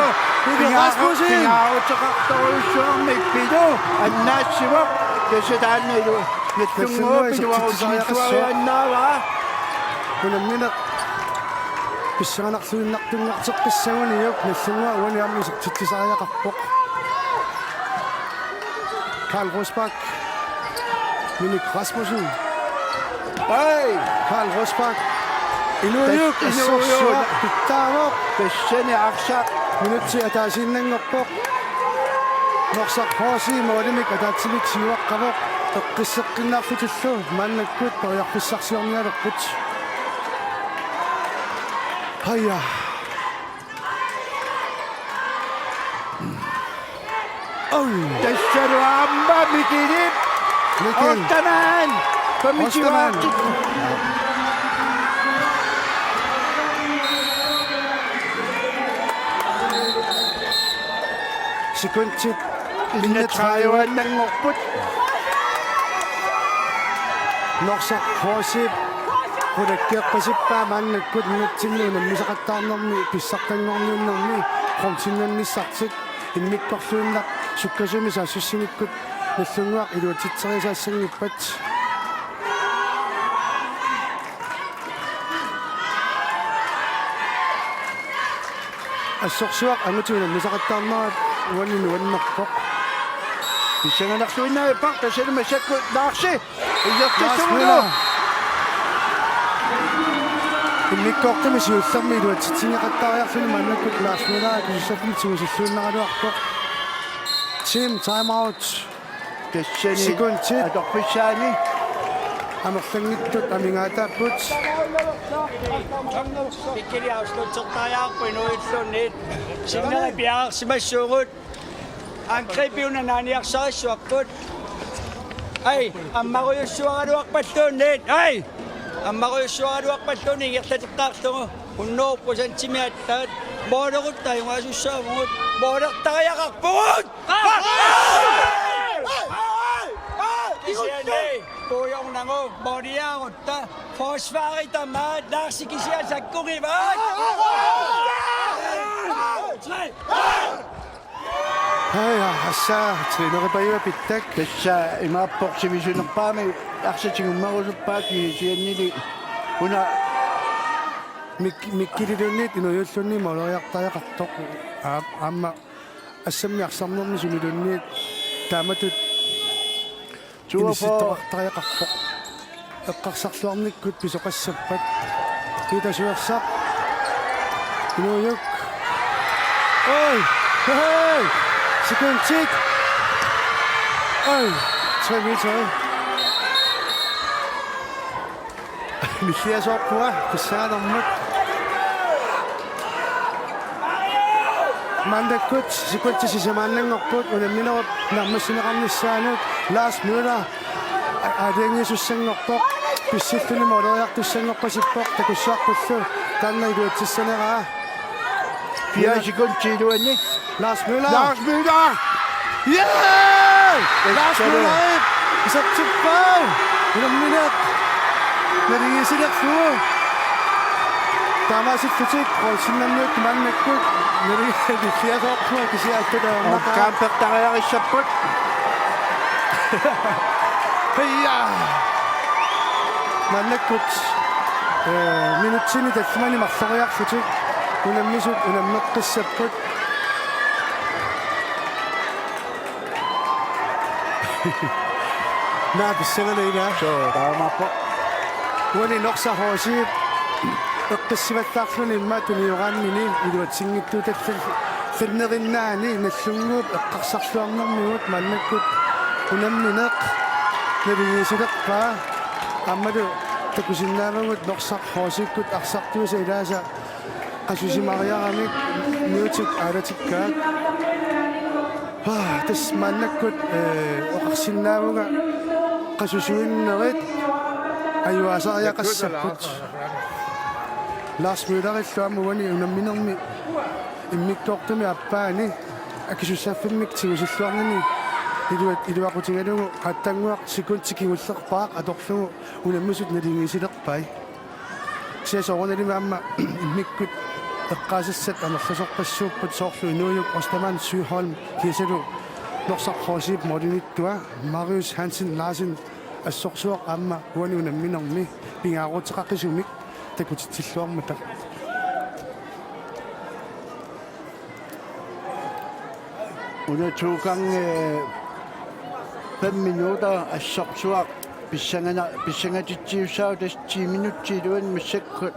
[SPEAKER 5] Rasmussen
[SPEAKER 3] яаутеқарторуссуармик пидо аннаатсивақ касатааннилу наллунгуа пидуаруситтуарианнаава
[SPEAKER 5] кунаммина писсаранарлуиннартунгартеққиссагуниук наллунгуа уаниарми сертитсисариақарпоқ Karl Rosbach Minik Rasmussen Karl Rosbach Iluyuk Assorsuaq Pittaavoq
[SPEAKER 3] тассани арса
[SPEAKER 5] минутси атаасиннангорпоқ норсақ хооси моолимик атаатсивик сиуаққавоқ тоққиссеққиннаарлутиллу мааннаккут ториарфиссарсиорниалерпут хая
[SPEAKER 3] тассалуаамма микилип Ostermann памитиваартик
[SPEAKER 5] секундтит
[SPEAKER 3] минатрааюаннангорпут
[SPEAKER 5] норсақ хооси хулаккеққасиппаа мааннаккут минутсиннуна мисақаттаарнерми писсартангорниуннерми хомсиннанниссартик инмиккорлуиннақ суккасуми саассуссимиккут наллунгуақ илуатитсерисаассангиппат ассорсуақ амутуина мисақаттаарнерат уаннину уаннерпоқ
[SPEAKER 3] исанганарлуиннааппар тассалума сакку наарси иертассугуну
[SPEAKER 5] инмиккоортами сиуллерми илуатитсинеқаттаариарфини мааннаккут лаарсмилаа кисаффи сиусиллуиннагалуарпоқ Team timeout
[SPEAKER 3] тассани
[SPEAKER 5] секундтит
[SPEAKER 3] аторписсаани
[SPEAKER 5] амерлангиттут амингаатааппут
[SPEAKER 9] Ikkeliauslutsortariarpuinuilluunniit sinneripiaarsimassuugut angripiunaaniarsarissuarput ai ammaruyussuaraluarpalluunniit ai аммаруйссуаралуарпаллуни ингертатеққартугу 100%-тимиаттаат моолеруттай уасуссаамугут моолертариақарпугут кисианни поёрнагу мориаарутта фосфаритамаат лаарсикисиасаккуриваат
[SPEAKER 5] Ая хасса тренерипаюа питтак
[SPEAKER 3] тасса имааппорсивисунерпаами арсатигуммарусуппааки сианнили уна
[SPEAKER 5] миккилилунниит инуйуллунни молориартаяқартоқ аама ассаммиарсарнерни сумилунниит тааматут туафоо эққарсарлуарниккут писоқассаппат китасуерсақ инуйук ой хей секундчик ой 3 meter миллиасоорпуа писсаанэрмут мандаккут секундтисисамааннангорпут унамминерут нармассинеқарниссаанут Lars Müller аденгисуссангорпоқ писсиллуни молориартуссангорпасиппоқ такуссуарпуллу тааннагуутсиссанераа
[SPEAKER 3] 4 sekundtiluanni
[SPEAKER 5] Lars Müller
[SPEAKER 3] Lars Müller
[SPEAKER 5] Lars Müller isatsuppaa unamminaq narigisilерфуу таамааситтутик qolsinnannuut mannakkut narigiffiasooqsua kisiaattutaarnaqa
[SPEAKER 3] kaampertariarissapпут
[SPEAKER 5] heya mannakkut minutsini tallimani marloriarlutik unammisut unammeqqissapput naapissagalayna
[SPEAKER 3] so taamappo
[SPEAKER 5] wani noqsarhoosiip eqqissivallаарluni immaatuniuqaannini iluatsingittuutallal llannerinnaani nallunguup eqqarsarluarnermigut mannakkut unammineq navigiisileqqaa аммалу такусиннаавагут норсархоосиккут арсартуса илааса qasusimaриарамик ниутик аалатиккаат тас маннаккут оқарсиннаавуга qasusuinnerит аюасариақассаппут Lars Müller иллуамуани унамминерми иммиктоортуми аппаани акисуссааффиммик тигусиллуарнини илуақутингалугу қаттангуақ секундтикигуллерпаақ аторлугу унаммусут налингисилерпай сиасоорналима амма иммиккут эққаасассат анерласорпассууппут соорлу инуйук Остаман Сюholm кисалу норсархоосип модиниттуа Marius Hansen Larsen ассорсуақ аама уани унамминерми пингаарутеқаққисумик такутитсиллуармата
[SPEAKER 3] una 2 gange 5 minutter assorsuaq pissangatittiussau tas 10 minuttiluan massakkut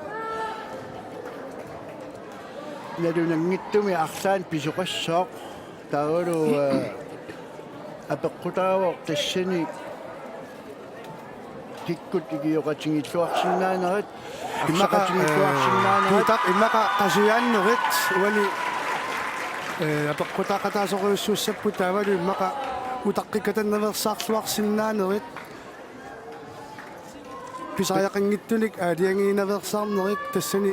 [SPEAKER 3] nalunangittumi arlaan pisoqassooq taulu apeqqutaavoq tassani tikkut igioqatingilluarsinnaanerit
[SPEAKER 5] иммаqa qasuyaannerit уани апеққутаақатаасориуссууссаппут таавалу иммаqa утаққиккатаннаверсаарлуарсиннаанерит писааяқангиттулик аалиангиинаверсаарнерит тассани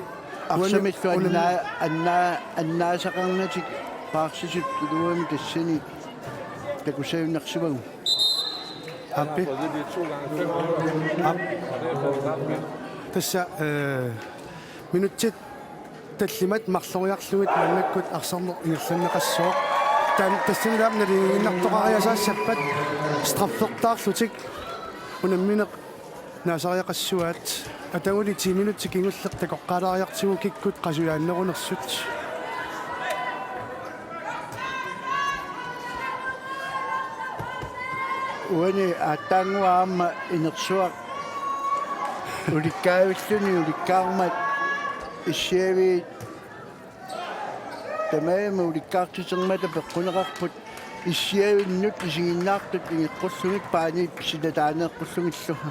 [SPEAKER 3] арсамиллу аннаасақарнатик паарсисут илуами тассани такусаюннарсимагу
[SPEAKER 5] аппи тасса минутсит таллимат марлориарлугит маннаккут арсарнер ингерланнеқассоо таан тассанилаам налингиннартоқариасаассаппат страффертаарлутик унамминеқ наасариақассуаат атагули 10 минутсик ингуллер такоққалаариартигу киккут қасуяаннерунерсут
[SPEAKER 3] уани аттаангуаама инерсуақ уликкаавиллуни уликкаармат issievi тамаама уликкаартисермата пеққунеқарпут issievinnut исигиннаартут ингеққуллугик пааниит силатаанеққуллугиллуха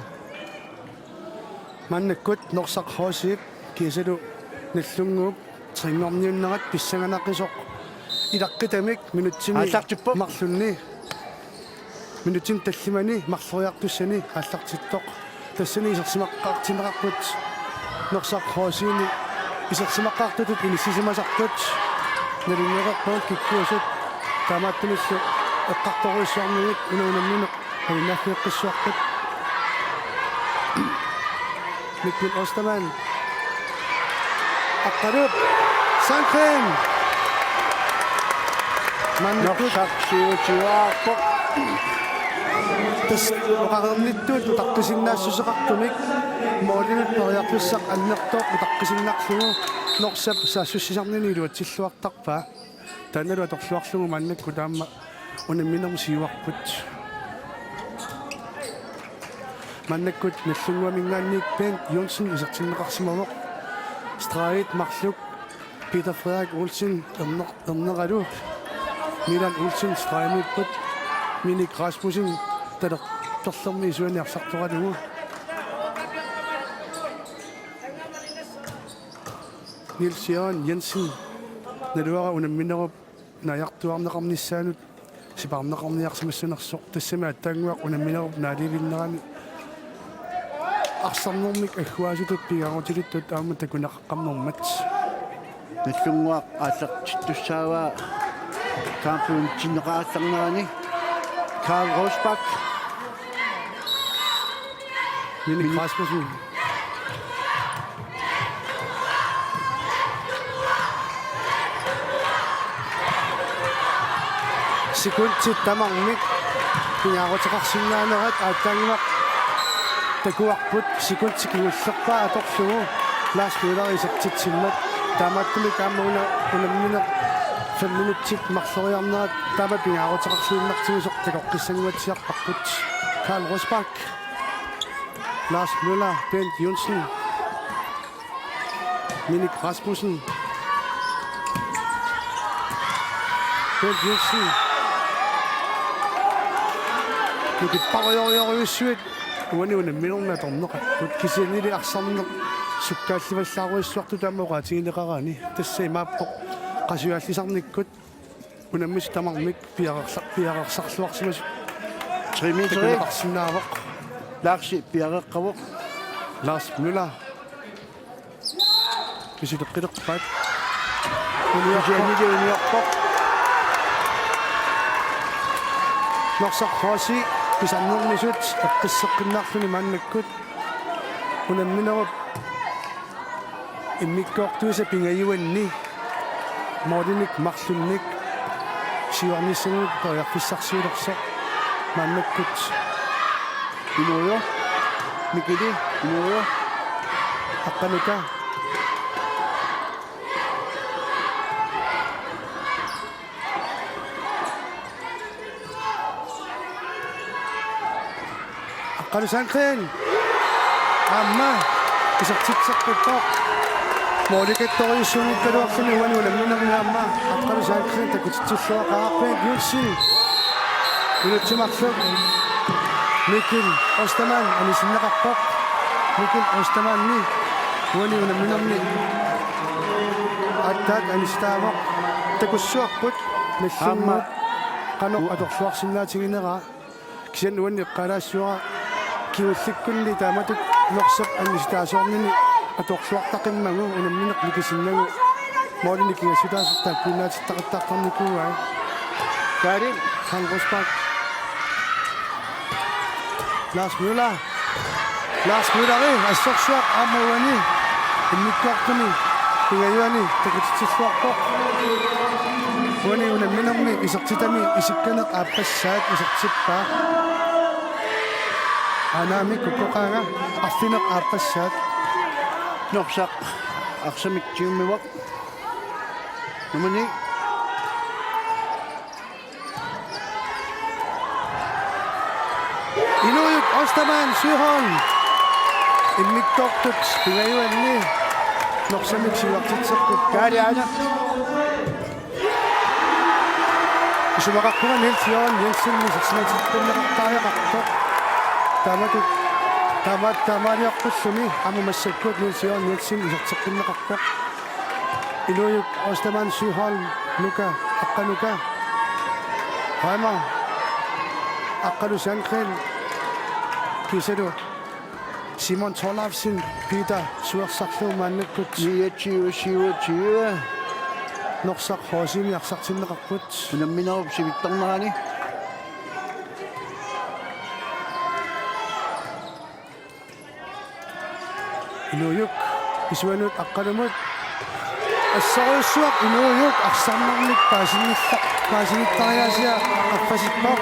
[SPEAKER 5] маннаккут норсархоосип кисалу наллунгууп трингорниуннерат писсаганаққисоқ илаққитамик минутсини марлунни минутсин таллимани марлориартуссани ааллартиттоқ тассани исерсимаққартинеқарпут норсақхоосиини исерсимаққартутут инисисимасартут налиннеқарпуут киккуусут таамааттунissу эққарторуиссуарнигит унуунамминеқ алиннаффиэққиссуарпут Mikkel Ostermann аққалуп Сангрен
[SPEAKER 3] Norsaqsiutiuaarpoq
[SPEAKER 5] тас оқарерниттуут утаққисиннаассусеқартумик моолимит периарписсақ аннертоо утаққисиннарлугу норсап саассуссисарнини илуатсиллуартарпаа таналу аторлуарлугу маннакку таама унамминерм сиуарпут маннаккут наллунгуамингаанник пен Jonsen исертиннеқарсимавоқ Streit Марлук Peter Frederik Olsen ернералу Milan Olsen Strejmipпут Minik Rasmussen торлерми исуаниарсарторалугу Niels Jørgen Jensen налуара унамминеруп наяртуарнеқарниссаанут сипарнеқарниарсимассунерсоқ тассами аттаангуақ унамминеруп наалилиннерами арсарнэрмик аггуасутут пигарутилиттут аама такунеқаққарнэрмат
[SPEAKER 3] наллунгуақ ааллертиттуссааваа кампиун тинеқаалларнерани Karl Rosbach
[SPEAKER 5] Minik Rasmussen секундтит тамармик пингаарутеқарсиннаанерат ааттаангимақ такуарпут секундтик ингуллерпаа аторлугу Lars Møller исертитсиммат таамааттуми таамауна унамминеқ 5 минуттик марлориарнерат таама пингаарутеқарсииннартигусоқ такоққиссангуатсиарпарпут Karl Rosbach Lars Møller Bent Jonsen Minik Rasmussen Bent Jonsen Mikit parojoriorisuit уаниуна минернаторнеқарпут кисианили арсарнеқ суккаалливаллааруиссуарту таамаоqaатигилеқараани тассаа мааппоқ qasuallisarnikkut unammis tamarmik piaqarsarluarsimas
[SPEAKER 3] 3 meter
[SPEAKER 5] arsinnaavoq
[SPEAKER 3] Larsi piaqeqqavuq
[SPEAKER 5] Lars Møller kisileqqileqpaat
[SPEAKER 3] uniorpoq
[SPEAKER 5] norsarxuasi pisarnernisut eqqisseqqinnaarluni maannakkut unamminerup immikkoortuisa pingajuanni moodinik marlunnik siuarnissangut periarfissarsiulerso maannakkut
[SPEAKER 3] inuyo mikili inuyo
[SPEAKER 5] aqqanuka aqqanu Sandgren amma isartitseqquttoq moolikettoriussuunukkaluarluni uanuulamminermi amma aqqanu Sandgren takutitsilluaqaarpeet Jonsen inutsimarluk Mikkel Ostermann anisinneqarpoq Mikkel Ostermanni uanuulamminermi attaat anistaavoq takussuarput nallunguut qanoq atorluarsinnaatiginera kisian uanni eqqalaassuara kiullikkunni taamatut norsaq annistaasoornini atorluartaqimmagu unammineq likisinnagу moolini kigasutaasutaakkuunnaatittaqattaaqtarnikuugai
[SPEAKER 3] Karin
[SPEAKER 5] Karl Rosbach Lars Møller assorsuaq aamauani immikkuartuni pingajuani takutitsilluarpoq uani unamminermi isertitami isikkaneq aappassaat isertippaa anaamik kukkoqaanga arfineq aappassaat
[SPEAKER 3] norsaq arsamiktiummiwaq numani
[SPEAKER 5] Inuit Ostermann Syholm immikkoortut pingajuanni norsamik siuartitseqqut
[SPEAKER 3] kaaliana
[SPEAKER 5] исумақарпуга Niels Jørgen Jensen серсинатиккуннеқартариақарто тааматут таамаалиаққуссуми амумассаккут Niels Jørgen Jensen исертеққиннеқарпоқ Inuit Ostermann Syholm Luka аққанука Reimer аққану Sandgren кисалу Simon Torlafsin Peter Suersarlu Mannakkut
[SPEAKER 3] Niachiwa
[SPEAKER 5] Norsaq Hosimi Arsartinneqarput
[SPEAKER 3] unamminerup sivittarnerani
[SPEAKER 5] Inuyuk isuanut aqqalumut ассаруйссуақ инууюк арсарнарник паасинниттариасиа аффасиппақ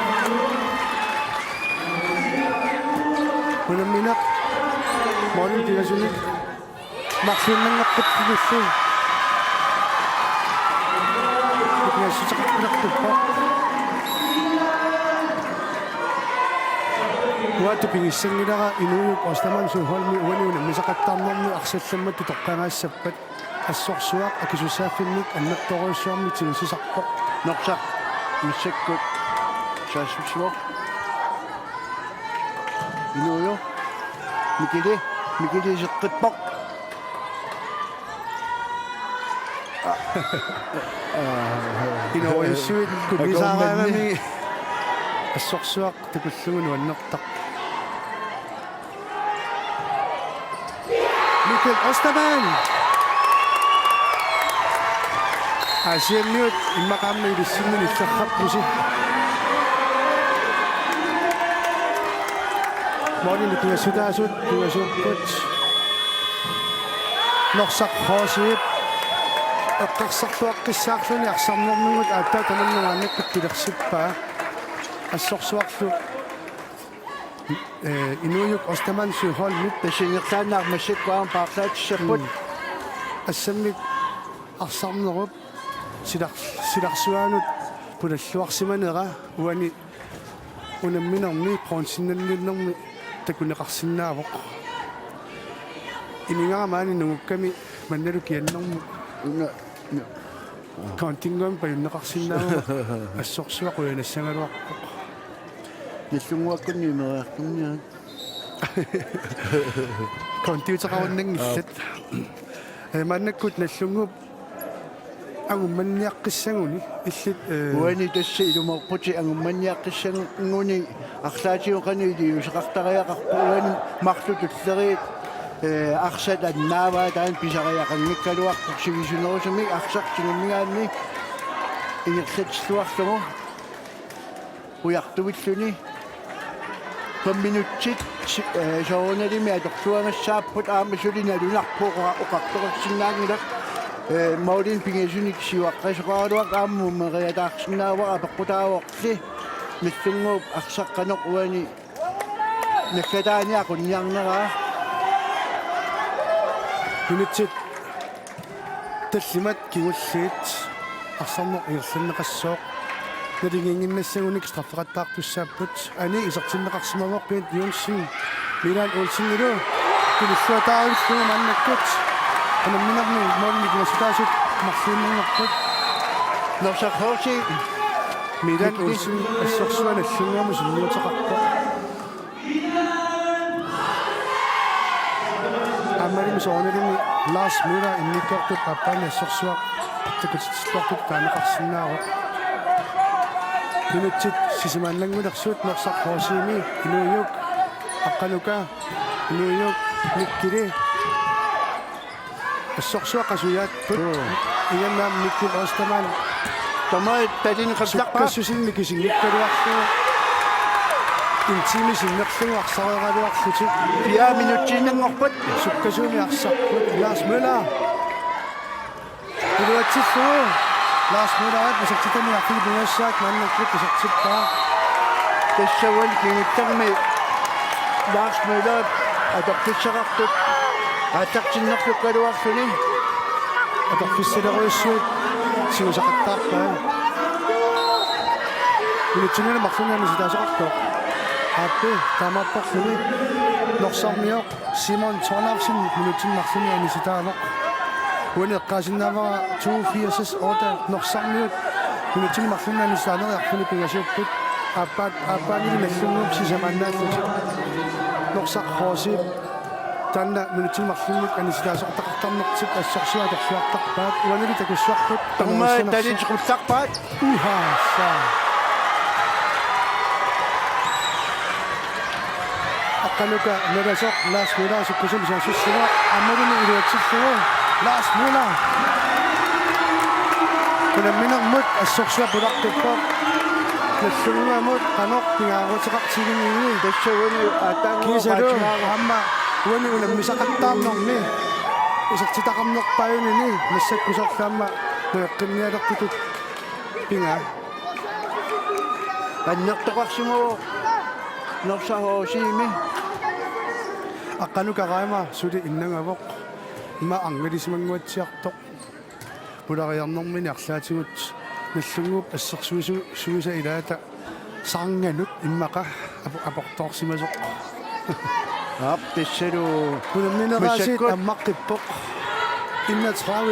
[SPEAKER 5] унамминақ морин тигасуник мақсииннангаққут тигуссу икнаассутеқарпилартуппақ уату пигиссангилара инууюк остаман сухолми уаниуна мисақаттаарнэрми арсалламматту тоққангаассаппат ассорсуақ акисусааффинник аннапторуйссуарми тигисисарпоқ
[SPEAKER 3] noqsaq missakkut saassusuaq inuuyo mikili seqqippoq
[SPEAKER 5] инуйссуит кумисаараагами ассорсуақ такуллугуну аннертақ Mikkel Ostermann Asienniut imaqaammi ilissinnin illarrappusi Morning tuasutaasut tuasuupput norsaq hoosiip eqqarsarluaqqissaarluni arsarnernugut aattaa tamannugaannakkut pilersippaa assorsuarlu инуюк Ostermann suholmit
[SPEAKER 3] tassingerlaannaarmassikkuaan paarlaatissarput
[SPEAKER 5] ассаммик арсарнеруп силарсуаанут пулаллуарсиманера уани унамминерми пронсинналлиннерми такунеқарсинаавоқ имингарамаани нугукками манналу кианнерму контингом паюннеқарсинаавоқ ассорсуақ уянассангалуарпоқ
[SPEAKER 3] наллунгуаккунни мериартумниа
[SPEAKER 5] компьютерауннангиллат маннаккут наллунгуп агумманниаққиссагуни иллит
[SPEAKER 3] уани тасси илуморпути ангумманниаққиссагуни арлаатиоқани илиусеқартариақарпу уани марлутуллериит арсат аннааваа таан писариақангиккалуарпу сивисунерусами арсартигуммигаанни ингерлатиллуарлугу уяртувиллуни 5 минутсит сооналими аторлуангассааппут аамасулиналунарпуура оқарторсиннаангилақ маулин пингасуник сиуаққасоқаралуақ аамму мериатаарсинааваа апеққутаавоқли миссунгууп арсаққанеқ уани наккатааниақунниарнераа
[SPEAKER 5] минутсит таллимат кигуллиит арсарнеқ иерланнеқассооқ налингингиннассагуник страффеқаттаартуссааппут ани исертиннеқарсимавоқ пиит юнсин милан олсингилу килуссуатаариллугу маннаккут анамминарни морник насутаасут марсииннерпут
[SPEAKER 3] норсахооси
[SPEAKER 5] милан олсин ассорсуаналлунгаму синниутеқарпоқ аммалими соонелими Lars Müller инниккортут аппаани ассорсуақ такутиллуартут таанеқарсинаароқ минутсит сисимааннангулерсуут норсақ хоосиими инуйук аққанука инуйук никкили ассорсуақасуяатпут иганнаам Mikkel Ostermann
[SPEAKER 3] тамай талинеқарларпаа
[SPEAKER 5] суккассусинни кисингиккалуарлу интимисиннерлугу арсареералуарлутик
[SPEAKER 3] 4 минутсиннангорпут
[SPEAKER 5] суккасууми арсарпут Lars Müller илуатсиллуу Lars Müller писартитами арфилипунгаассаак маннаккут писартиппаа
[SPEAKER 3] тассавал киниттарми Lars Müller аторписсақартут аатартиннерлук калуарлуни
[SPEAKER 5] аторписсалеруйссуут сиусақаттаарпаа илутсинуна марлунаани ситаасеқартоо аппи тамаппарлуни норсармиоқ Simon Torlafsin минутсин марлунаани ситаавоқ уанеққаасиннаавара 82 норсармиут минутсин марлунаани ситаанериарфуни пигасууппут аппаанили наллунгуп сисамааннааллути норсақ хоосип танна минутсин марлунник аниситаасоқартақартарнертик ассорсуаторсуартарпаат уанили такуссуарпут
[SPEAKER 3] тамай талинеқулларпаат
[SPEAKER 5] ухааса Akanuka Nerasok, Last Mula, Sukusum, Susuma, Amarin Iruatsifu, Last Mula. Kung minang mut, asok siya produkto po. Nasunga mut, kanok, tingagot sa kaksiling ini.
[SPEAKER 3] Desya wani atang
[SPEAKER 5] Kisa do, ama, wani ulam misakat tamnong ni. Isak cita kamnok pa yun ini. Masak kusak tama, nakakanya dito. Pinga.
[SPEAKER 3] Kanyak takak mo. Noksa ho si mi.
[SPEAKER 5] Akanuka kama, sudi innang abok. Ma ang medis manguat siyak tok. Pura kayang nong minyak sa tiut. Nasungup asok susa idata. Sanganut imma ka. Apok tok si masok.
[SPEAKER 3] Ap desya do.
[SPEAKER 5] Pura minakasit ang makipok. Inna trawe.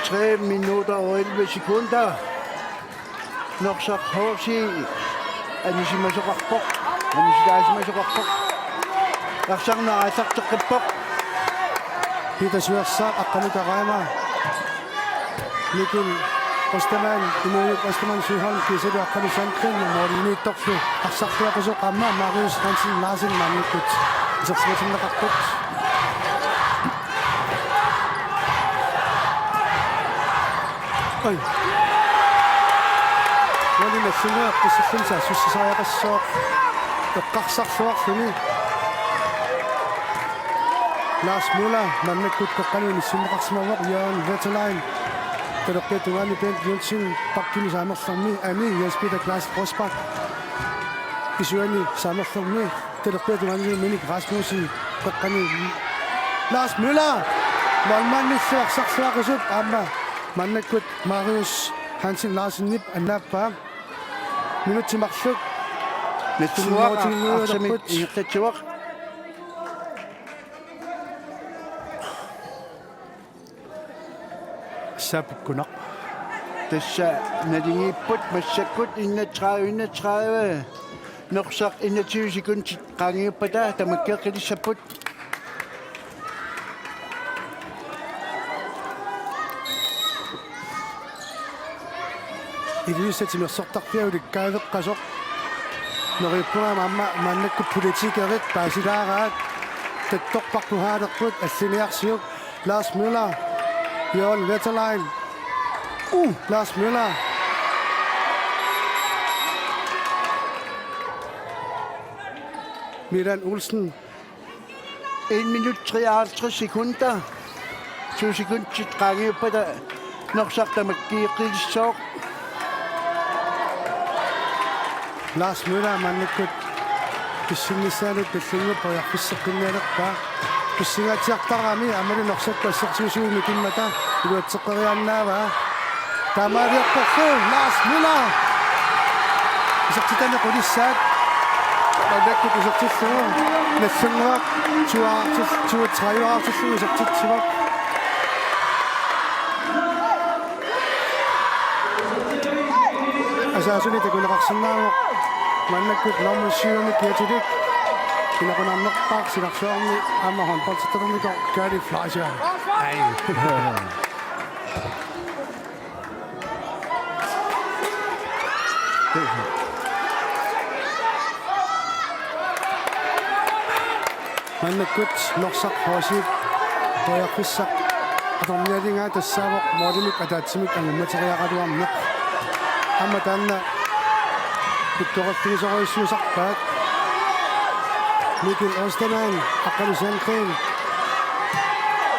[SPEAKER 3] 3 minutter og 11 sekunder. Noksa ho si. Ani si masok akpok. Ani si dahil si masok akpok. Aksang nakasak sa kipok.
[SPEAKER 5] Kita suwaksak akanuka kama. Lekin Ostaman, inuyuk Ostaman suhan kisa do akanu sankren morini toksu. Aksak tuwa kusok kama, Marius Hansen Lasin manikut. Isak semacam nakakut. Ay. Wali na sunga, kusifunsa, susisaya kasok. Kaksak suwak suni. Last Mula, manikut kakanu ni simakak semawak yan, Vetterlein. Teroknya tuan ni Pent Johnson pakin sama kami ani yang sepeda kelas pospak isu ni sama kami teroknya tuan ni mini kelas musi kami Last Mula malman ni sak kesut amma manekut Marius Hansen Larsen nip anda pam minut maksud
[SPEAKER 3] Netuwak aksamit inyaktatsiwak.
[SPEAKER 5] Sapit kunak.
[SPEAKER 3] Desya nadingipot masakot 31. Noksak 21 sekund kangi pada tamakya kadi sapot.
[SPEAKER 5] Ili sa timersok takpia ulit kayok kasok. Naripunga mama manekut politik erik basidarat. Tetok pakuhadak put asiniak siyok. Last Mula. Jon Vetterlein. Lars Møller. Miran Olsen.
[SPEAKER 3] 1 minut 53 sekunder. 2 sekunder til drange på der. Nok sagt, der må give rigsok.
[SPEAKER 5] Lars Møller, manekut. Besingisanet, besinget på jeg fiskerineret bare. Kusinga tiaktarami amari noksat pasaksusu mikin mata iwat sakarianna ba tamariak pokso Lars Mula isaktita na kodisat pagdakit isaktit so nasungwak chua chayo aksusu isaktit siwak asasun ito kung nakaksanawak managkut naman siya ni Kiatidik. Kina ko nang nakpak, sinaksyon ni Amahon. Pag sa tarong nito, Gary Flasher. Ay. Managkut, loksak, hosip, kaya kisak. At ang niyari nga, tasawak, modilik, at atsimik, ang umat sa kaya kaduang nak. Amatan na, ito ka tinis ako isusakpat. Mikkel Osterman, Akanu Sankren.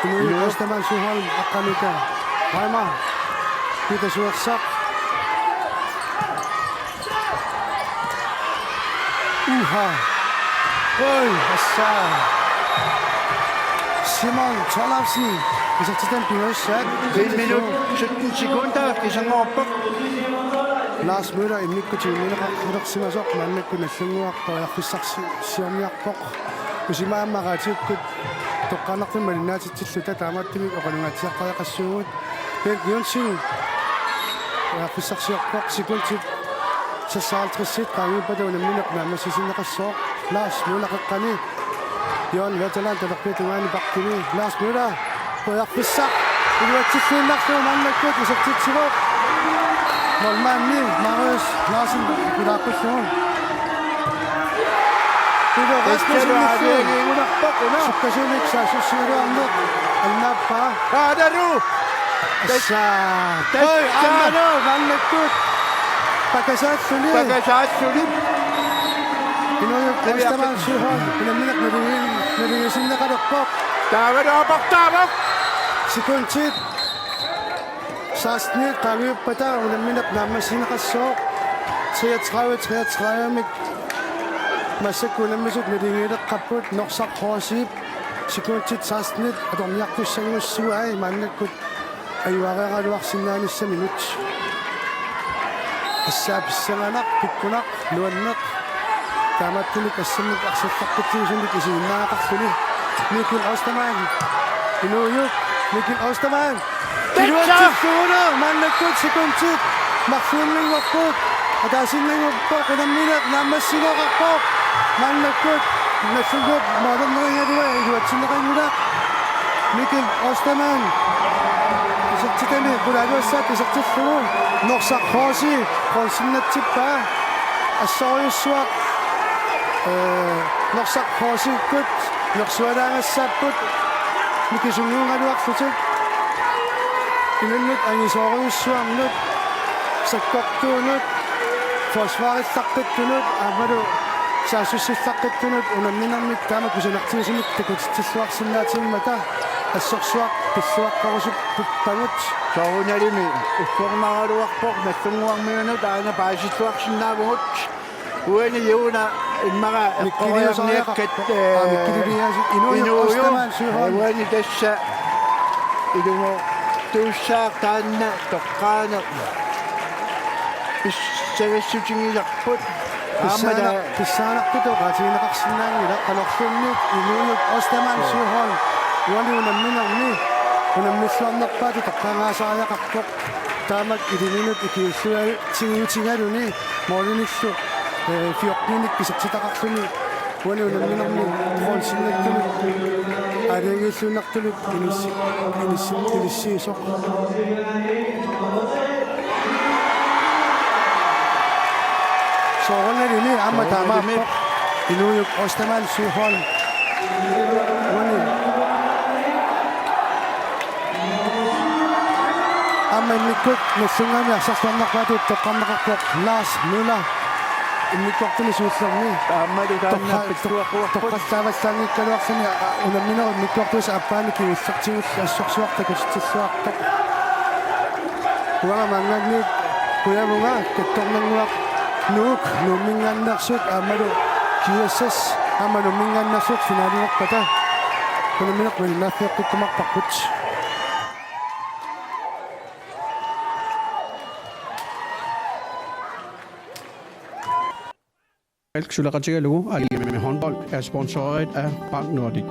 [SPEAKER 5] Inuwi Osterman Suhal, Akanuka. Paima, Peter Suwaksak. Uha. Oy, asa. Simon Tolafsen. Isaksitan Pinøsat.
[SPEAKER 3] 1 minut 17 sekunder. Isang opak.
[SPEAKER 5] Lars Møller i Mikko til Minnerak Simasok, Mannek na Singwak, og jeg fik sagt Siamyak Bok. Hvis I meget meget ret til Tokanak til Marina til Slutat Amatimik, og kan jeg tage jeg kan søge. Men Jonsson, og jeg fik sagt Siamyak Bok, sekund til så salt resit, gange på det, og Minnerak nærmere sig sin Rakasok. Lars Møller kan i. Jon Vetterland, der bliver til mig i bakken. Lars Møller, og jeg fik sagt, det var til Finland, og Mannek og så til Sivok. Molman ni, Marius, Larsen, Budapest.
[SPEAKER 3] Tulo
[SPEAKER 5] Rasmussen
[SPEAKER 3] rasmussen ingunarpoq una.
[SPEAKER 5] Sukkasunik saasussiruarneq annaappa.
[SPEAKER 3] Kaadaru.
[SPEAKER 5] assa
[SPEAKER 3] Oi, ammano, mannekkut.
[SPEAKER 5] pakasaatsuli
[SPEAKER 3] Pakasaatsuli.
[SPEAKER 5] Inujuk ostamaan suhon pinaminak narigasinneqalerpoq
[SPEAKER 3] Taavaraapaq.
[SPEAKER 5] Sikuntit saastniit qaviuppata unammineq naammassineqassooq 33-33-mik massakku unammisut narigiileqqapput norsarqoosiip sikuntit saastniit atorniartussaguussua maannakkut ayuareeraluarsinnaanissa minut ассааписсаганақ пиккунақ луаннеқ тааматтулик ассаммик арсалларпутсигисуник исигиннаақарлуни Mikkel Ostermann инуйук Mikkel Ostermann тилуатсиггуна маннаккут секундтит марфууннингорпут атаасиннингорпоқ унамминеқ наамассигоқарпоқ маннаккут нассугуп модернерингадуа илуатсиннеқангуна Mikkel Ostermann исертитами кулаалуассаат исертиллугу норсархооси қонсиннатсиппаа ассориуссуақ норсархоосиккут норсуалаагассааппут микисунгуунгалуарлутик инуннут ангисоориуссуарнут саккортуунут фосфарилларпиттунут аамалу саасуссилларпиттунут унамминармик таама кусанартигисумик такутитсиллуарсинаатигмата ассорсуақ писсуаққарусуп пуппагут
[SPEAKER 3] Sounalimi uffornaraluarpoq nassунguarmiunut aana paasittuarsinnaavugут uani yuuna immaga
[SPEAKER 5] Mikkiliusaariaqat mikkiliusaasi inuyuq Ostermann suuhon
[SPEAKER 3] uani tassa ilungo tuussaaq taanna toqqaane pissagassutigilarput
[SPEAKER 5] писсаанарпуту qaatigineqarsinnaangila qanorlunniit inuyuq Ostermann suuhon uani unamminarmi unammissuarnerpaati taqqaangaasariaqarpoq taamak iliminut ikiussuai tigiutigaluni moolinillu fiorninik pisaqsitaqarluni uani unamminarmi qoonsinnakkulut aaliagilluunartulut inissiisoq soornalini amma taamaappoq inuyuq Ostermann suuhon uani amma immikkut nassungami arsartuarnarpaatu toqqarnaqarpoq Lars Müller immikortuni suullerni
[SPEAKER 3] taammalu taannappissuaquarput
[SPEAKER 5] toqqallaavallaangikkaluarsani unammineru immikortuus appaaniki ussartigull assorsuartakutsilluartoq kuanga mangagniik kuyamunga kattornanguaq nuuk nuummingaannarsut aammalu kiassas amma nuummingaannarsut finaalinerpata unammineq wilnaafiaqqikkumarparput
[SPEAKER 4] Alk Sulaqatigalugu, Alime håndbold er sponsoreret af Bank Nordic.